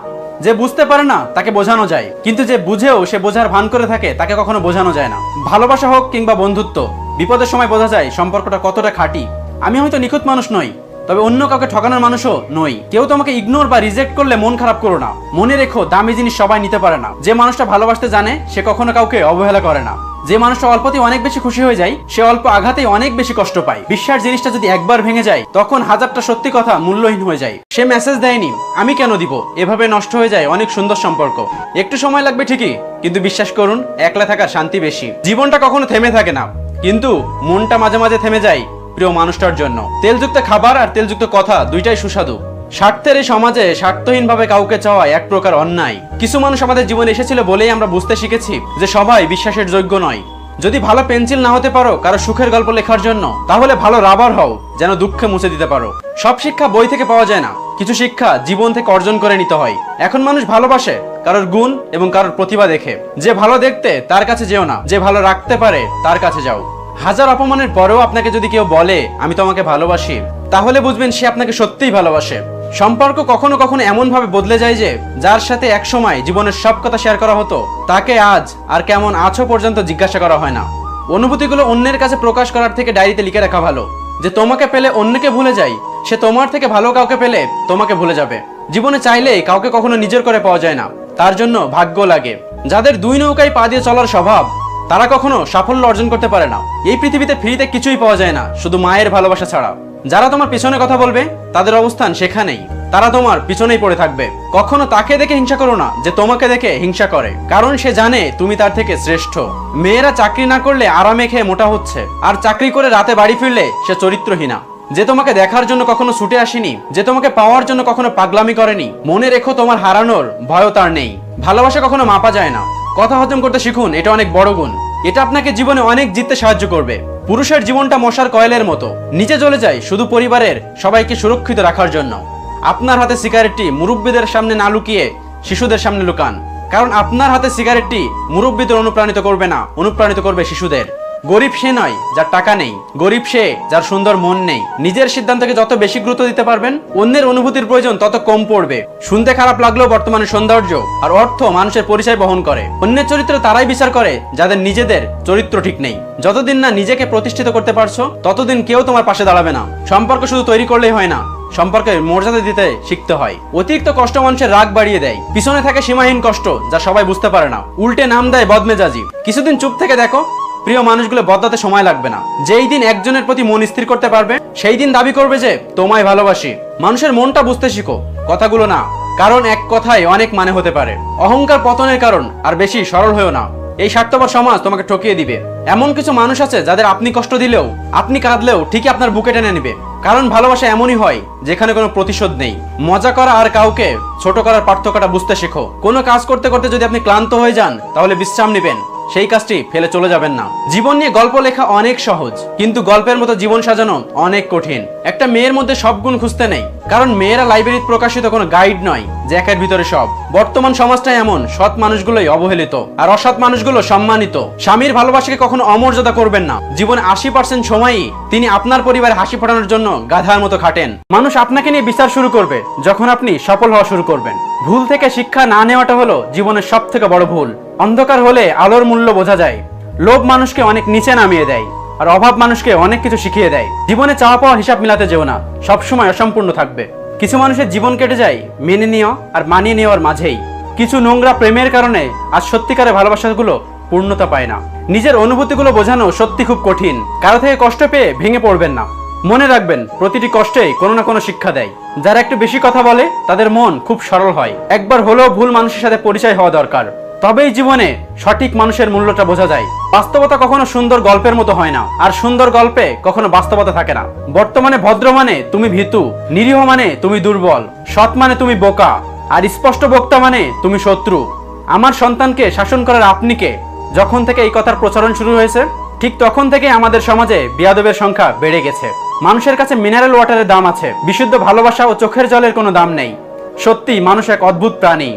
যে বুঝতে পারে না তাকে বোঝানো যায়, কিন্তু যে বুঝেও সে বোঝার ভান করে থাকে তাকে কখনো বোঝানো যায় না। ভালোবাসা হোক কিংবা বন্ধুত্ব, বিপদের সময় বোঝা যায় সম্পর্কটা কতটা খাঁটি। আমি হয়তো নিখুঁত মানুষ নই, তবে অন্য কাউকে ঠকানোর মানুষও নই। কেউ তোমাকে ইগনোর বা রিজেক্ট করলে মন খারাপ করো না। মনে রেখো দামি জিনিস সবাই নিতে পারে না। যে মানুষটা ভালোবাসতে জানে সে কখনো কাউকে অবহেলা করে না। যে মানুষটা অল্পতেই অনেক বেশি খুশি হয়ে যায় সে অল্প আঘাতেই অনেক বেশি কষ্ট পায়। বিশ্বাস জিনিসটা যদি একবার ভেঙে যায় তখন হাজারটা সত্যি কথা মূল্যহীন হয়ে যায়। সে মেসেজ দেয়নি আমি কেন দিব, এভাবে নষ্ট হয়ে যায় অনেক সুন্দর সম্পর্ক। একটু সময় লাগবে ঠিকই, কিন্তু বিশ্বাস করুন একলা থাকার শান্তি বেশি। জীবনটা কখনো থেমে থাকে না, কিন্তু মনটা মাঝে মাঝে থেমে যায় প্রিয় মানুষটার জন্য। তেলযুক্ত খাবার আর তেলযুক্ত কথা দুইটাই সুস্বাদু। স্বার্থের এই সমাজে স্বার্থহীনভাবে কাউকে চাওয়া এক প্রকার অন্যায়। কিছু মানুষ আমাদের জীবনে এসেছিল বলেই আমরা বুঝতে শিখেছি যে সবাই বিশ্বাসের যোগ্য নয়। যদি ভালো পেন্সিল না হতে পারো কারো সুখের গল্প লেখার জন্য, তাহলে ভালো রাবার হও যেন দুঃখে মুছে দিতে পারো। সব শিক্ষা বই থেকে পাওয়া যায় না, কিছু শিক্ষা জীবন থেকে অর্জন করে নিতে হয়। এখন মানুষ ভালোবাসে কারোর গুণ এবং কারোর প্রতিভা দেখে। যে ভালো দেখতে তার কাছে যেও না, যে ভালো রাখতে পারে তার কাছে যাও। হাজার অপমানের পরেও আপনাকে যদি কেউ বলে আমি তোমাকে ভালোবাসি, তাহলে বুঝবেন সে আপনাকে সত্যিই ভালোবাসে। সম্পর্ক কখনো কখনো এমন ভাবে বদলে যায় যে যার সাথে একসময় জীবনের সব কথা শেয়ার করা হতো তাকে আজ আর কেমন আছো পর্যন্ত জিজ্ঞাসা করা হয় না। অনুভূতিগুলো অন্যের কাছে প্রকাশ করার থেকে ডায়েরিতে লিখে রাখা ভালো। যে তোমাকে পেলে অন্যকে ভুলে যায় সে তোমার থেকে ভালো কাউকে পেলে তোমাকে ভুলে যাবে। জীবনে চাইলেই কাউকে কখনো নিজের করে পাওয়া যায় না, তার জন্য ভাগ্য লাগে। যাদের দুই নৌকায় পা দিয়ে চলার স্বভাব তারা কখনো সাফল্য অর্জন করতে পারে না। এই পৃথিবীতে ফ্রিতে কিছুই পাওয়া যায় না, শুধু মায়ের ভালোবাসা ছাড়া। যারা তোমার পিছনে কথা বলবে তাদের অবস্থান সেখানেই, তারা তোমার পিছনেই পড়ে থাকবে। কখনো তাকে দেখে হিংসা করো না যে তোমাকে দেখে হিংসা করে, কারণ সে জানে তুমি তার থেকে শ্রেষ্ঠ। মেয়েরা চাকরি না করলে আরামে খেয়ে মোটা হচ্ছে, আর চাকরি করে রাতে বাড়ি ফিরলে সে চরিত্রহীনা। যে তোমাকে দেখার জন্য কখনো ছুটে আসেনি, যে তোমাকে পাওয়ার জন্য কখনো পাগলামি করেনি, মনে রেখো তোমার হারানোর ভয়ও তার নেই। ভালোবাসা কখনো মাপা যায় না। কথা হজম করতে শিখুন, এটা অনেক বড় গুণ। এটা আপনাকে জীবনে অনেক জিততে সাহায্য করবে। পুরুষের জীবনটা মশার কয়েলের মতো, নিচে চলে যায় শুধু পরিবারের সবাইকে সুরক্ষিত রাখার জন্য। আপনার হাতে সিগারেটটি মুরব্বীদের সামনে না লুকিয়ে শিশুদের সামনে লুকান, কারণ আপনার হাতে সিগারেটটি মুরব্বীদের অনুপ্রাণিত করবে না, অনুপ্রাণিত করবে শিশুদের। গরিব সে নয় যার টাকা নেই, গরিব সে যার সুন্দর মন নেই। নিজের সিদ্ধান্তকে যত বেশি গুরুত্ব দিতে পারবেন, অন্যের অনুভূতির প্রয়োজন তত কম পড়বে। শুনতে খারাপ লাগলেও বর্তমানে সৌন্দর্য আর অর্থ মানুষের পরিচয় বহন করে। অন্যের চরিত্র তারাই বিচার করে যাদের নিজেদের চরিত্র ঠিক নেই। যতদিন না নিজেকে প্রতিষ্ঠিত করতে পারছো, ততদিন কেউ তোমার পাশে দাঁড়াবে না। সম্পর্ক শুধু তৈরি করলেই হয় না, সম্পর্কে মর্যাদা দিতে শিখতে হয়। অতিরিক্ত কষ্ট মানুষের রাগ বাড়িয়ে দেয়। পিছনে থাকে সীমাহীন কষ্ট যা সবাই বুঝতে পারে না। উল্টে নাম দেয় বদমেজাজি। কিছুদিন চুপ থেকে দেখো, প্রিয় মানুষগুলো বদলাতে সময় লাগবে না। যেই দিন একজনের প্রতি মন স্থির করতে পারবে, সেই দিন দাবি করবে যে তোমায় ভালোবাসি। মানুষের মনটা বুঝতে শিখো, কথাগুলো না, কারণ এক কথায় অনেক মানে হতে পারে। অহংকার পতনের কারণ, আর বেশি সরল হয়েও না। এই স্বার্থপর সমাজ তোমাকে ঠকিয়ে দিবে। এমন কিছু মানুষ আছে যাদের আপনি কষ্ট দিলেও, আপনি কাঁদলেও ঠিকই আপনার বুকে টেনে নেবে। কারণ ভালোবাসা এমনই হয় যেখানে কোনো প্রতিশোধ নেই। মজা করা আর কাউকে ছোট করার পার্থক্যটা বুঝতে শেখো। কোনো কাজ করতে করতে যদি আপনি ক্লান্ত হয়ে যান, তাহলে বিশ্রাম নেবেন, সেই কাজটি ফেলে চলে যাবেন না। জীবন নিয়ে গল্প লেখা অনেক সহজ, কিন্তু গল্পের মতো জীবন সাজানো অনেক কঠিন। একটা মেয়ের মধ্যে সব গুণ খুঁজতে নেই, কারণ মেয়েরা লাইব্রেরিতে প্রকাশিত কোনো গাইড নয় যে একের ভিতরে সব। বর্তমান সমাজটা এমন, সৎ মানুষগুলোই অবহেলিত আর অসৎ মানুষগুলো সম্মানিত। স্বামীর ভালোবাসাকে কখনো অমর্যাদা করবেন না। জীবনে 80% সময়ই তিনি আপনার পরিবারে হাসি ফোটানোর জন্য গাধার মতো খাটেন। মানুষ আপনাকে নিয়ে বিচার শুরু করবে যখন আপনি সফল হওয়া শুরু করবেন। ভুল থেকে শিক্ষা না নেওয়াটা হলো জীবনের সব থেকে বড় ভুল। অন্ধকার হলে আলোর মূল্য বোঝা যায়। লোভ মানুষকে অনেক নিচে নামিয়ে দেয়, আর অভাব মানুষকে অনেক কিছু শিখিয়ে দেয়। জীবনে চাওয়া পাওয়া হিসাব মিলাতে যেও না, সবসময় অসম্পূর্ণ থাকবে। কিছু মানুষের জীবন কেটে যায় মেনে নেওয়া আর মানিয়ে নেওয়ার মাঝেই। কিছু নোংরা প্রেমের কারণে আজ সত্যিকারের ভালোবাসাগুলো পূর্ণতা পায় না। নিজের অনুভূতিগুলো বোঝানো সত্যি খুব কঠিন। কারো থেকে কষ্ট পেয়ে ভেঙে পড়বেন না। মনে রাখবেন, প্রতিটি কষ্টেই কোনো না কোনো শিক্ষা দেয়। যারা একটু বেশি কথা বলে তাদের মন খুব সরল হয়। একবার হলেও ভুল মানুষের সাথে পরিচয় হওয়া দরকার, তবেই জীবনে সঠিক মানুষের মূল্যটা বোঝা যায়। বাস্তবতা কখনো সুন্দর গল্পের মতো হয় না, আর সুন্দর গল্পে কখনো বাস্তবতা থাকে না। বর্তমানে ভদ্র মানে তুমি ভীতু, নিরীহ মানে তুমি দুর্বল, সৎ মানে তুমি বোকা, আর স্পষ্ট বক্তা মানে তুমি শত্রু। আমার সন্তানকে শাসন করার আপনি কে? যখন থেকে এই কথার প্রচলন শুরু হয়েছে, ঠিক তখন থেকে আমাদের সমাজে বিয়াদবের সংখ্যা বেড়ে গেছে। মানুষের কাছে মিনারেল ওয়াটারের দাম আছে, বিশুদ্ধ ভালোবাসা ও চোখের জলের কোনো দাম নেই। সত্যি মানুষ এক অদ্ভুত প্রাণী।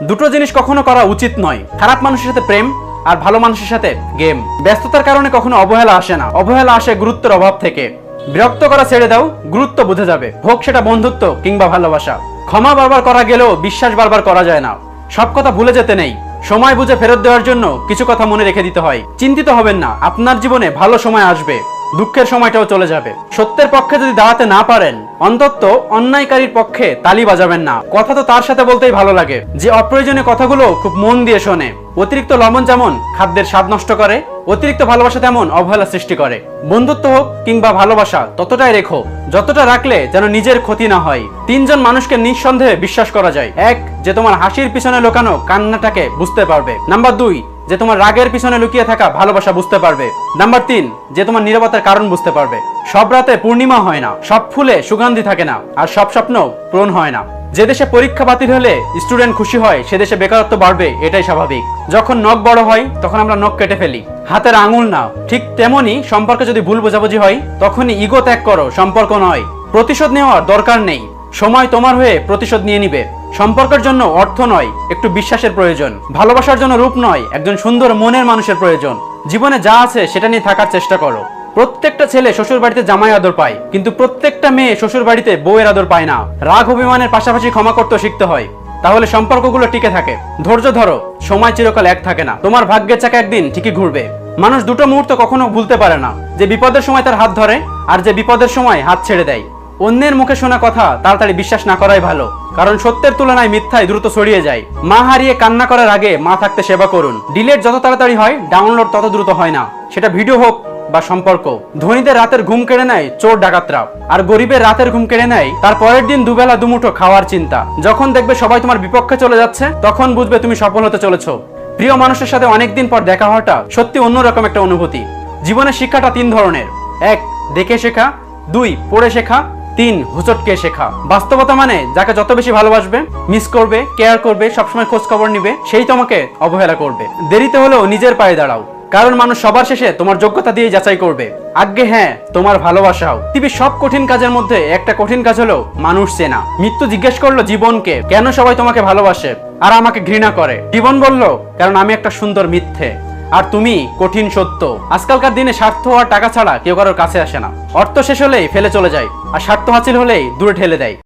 দুটো জিনিস কখনো করা উচিত নয়, খারাপ মানুষের সাথে প্রেম আর ভালো মানুষের সাথে গেম। ব্যস্ততার কারণে কখনো অবহেলা আসে না, অবহেলা আসে গুরুত্বের অভাব থেকে। বিরক্ত করা ছেড়ে দাও, গুরুত্ব বুঝে যাবে, হোক সেটা বন্ধুত্ব কিংবা ভালোবাসা। ক্ষমা বারবার করা গেলেও বিশ্বাস বারবার করা যায় না। সব কথা ভুলে যেতে নেই, সময় বুঝে ফেরত দেওয়ার জন্য কিছু কথা মনে রেখে দিতে হয়। চিন্তিত হবেন না, আপনার জীবনে ভালো সময় আসবে, দুঃখের সময়টাও চলে যাবে। সত্যের পক্ষে যদি দাঁড়াতে না পারেন, অন্তত অন্যায়কারীর পক্ষে তালি বাজাবেন না। কথা তো তার সাথে বলতেই ভালো লাগে যে অপ্রয়োজনীয় কথাগুলো খুব মন দিয়ে শোনে। অতিরিক্ত লবণ যেমন খাদ্যের স্বাদ নষ্ট করে, অতিরিক্ত ভালোবাসা তেমন অবহেলা সৃষ্টি করে। বন্ধুত্ব হোক কিংবা ভালোবাসা ততটাই রেখো যতটা রাখলে যেন নিজের ক্ষতি না হয়। 3 জন মানুষকে নিঃসন্দেহে বিশ্বাস করা যায়। 1, যে তোমার হাসির পিছনে লুকানো কান্নাটাকে বুঝতে পারবে। নাম্বার 2, যে তোমার রাগের পিছনে লুকিয়ে থাকা ভালোবাসা বুঝতে পারবে। নাম্বার 3, যে তোমার নীরবতার কারণ বুঝতে পারবে। সব রাতে পূর্ণিমা হয় না, সব ফুলে সুগন্ধি থাকে না, আর সব স্বপ্ন পূরণ হয় না। যে দেশে পরীক্ষা বাতিল হলে স্টুডেন্ট খুশি হয়, সে দেশে বেকারত্ব বাড়বে, এটাই স্বাভাবিক। যখন নখ বড় হয় তখন আমরা নখ কেটে ফেলি, হাতের আঙুল না। ঠিক তেমনি সম্পর্কে যদি ভুল বোঝাবুঝি হয়, তখনই ইগো ত্যাগ করো, সম্পর্ক নয়। প্রতিশোধ নেওয়ার দরকার নেই, সময় তোমার হয়ে প্রতিশোধ নিয়ে নিবে। সম্পর্কের জন্য অর্থ নয়, একটু বিশ্বাসের প্রয়োজন। ভালোবাসার জন্য রূপ নয়, একজন সুন্দর মনের মানুষের প্রয়োজন। জীবনে যা আছে সেটা নিয়ে থাকার চেষ্টা করো। প্রত্যেকটা ছেলে শ্বশুর বাড়িতে জামাই আদর পায়, কিন্তু প্রত্যেকটা মেয়ে শ্বশুর বাড়িতে বউয়ের আদর পায় না। রাগ অভিমানের পাশাপাশি ক্ষমা করতে শিখতে হয়, তাহলে সম্পর্কগুলো টিকে থাকে। ধৈর্য ধরো, সময় চিরকাল এক থাকে না। তোমার ভাগ্যের চাকা একদিন ঠিকই ঘুরবে। মানুষ দুটো মুহূর্ত কখনো ভুলতে পারে না, যে বিপদের সময় তার হাত ধরে আর যে বিপদের সময় হাত ছেড়ে দেয়। অন্যের মুখে শোনা কথা তাড়াতাড়ি বিশ্বাস না করাই ভালো, কারণ সত্যের তুলনায় মিথ্যায় দ্রুত ছড়িয়ে যায়। মা হারিয়ে কান্না করার আগে মা থাকতে সেবা করুন। ডিলিট যত তাড়াতাড়ি হয়, ডাউনলোড তত দ্রুত হয় না, সেটা ভিডিও হোক বা সম্পর্ক। ধনীদের রাতের ঘুম কেড়ে নেয় চোর ডাকাতরা, আর গরিবের রাতের ঘুম কেড়ে নেয় তার পরের দিন দুবেলা দুমুঠো খাওয়ার চিন্তা। যখন দেখবে সবাই তোমার বিপক্ষে চলে যাচ্ছে, তখন বুঝবে তুমি সফল হতে চলেছো। প্রিয় মানুষের সাথে অনেকদিন পর দেখা হওয়াটা সত্যি অন্যরকম একটা অনুভূতি। জীবনের শিক্ষাটা 3 ধরনের। 1, দেখে শেখা। 2, পড়ে শেখা। 3, হুচটকে শেখা। বাস্তবতা মানে যাকে যত বেশি ভালোবাসবে, মিস করবে, কেয়ার করবে, সবসময় খোঁজ খবর নিবে, সেই তোমাকে অবহেলা করবে। দেরিতে হলেও নিজের পায়ে দাঁড়াও, কারণ মানুষ সবার শেষে তোমার যোগ্যতা দিয়ে যাচাই করবে। আগে হ্যাঁ, তোমার ভালোবাসাও। পৃথিবীর সব কঠিন কাজের মধ্যে একটা কঠিন কাজ হলো মানুষ চেনা। মৃত্যু জিজ্ঞেস করলো জীবনকে, কেন সবাই তোমাকে ভালোবাসে আর আমাকে ঘৃণা করে? জীবন বলল, কারণ আমি একটা সুন্দর মিথ্যে। আর তুমি কঠিন সত্য। আজকালকার দিনে স্বার্থ আর টাকা ছাড়া কেউ কারোর কাছে আসে না। অর্থ শেষ হলেই ফেলে চলে যায়, আর স্বার্থ হাসিল হলেই দূরে ঠেলে দেয়।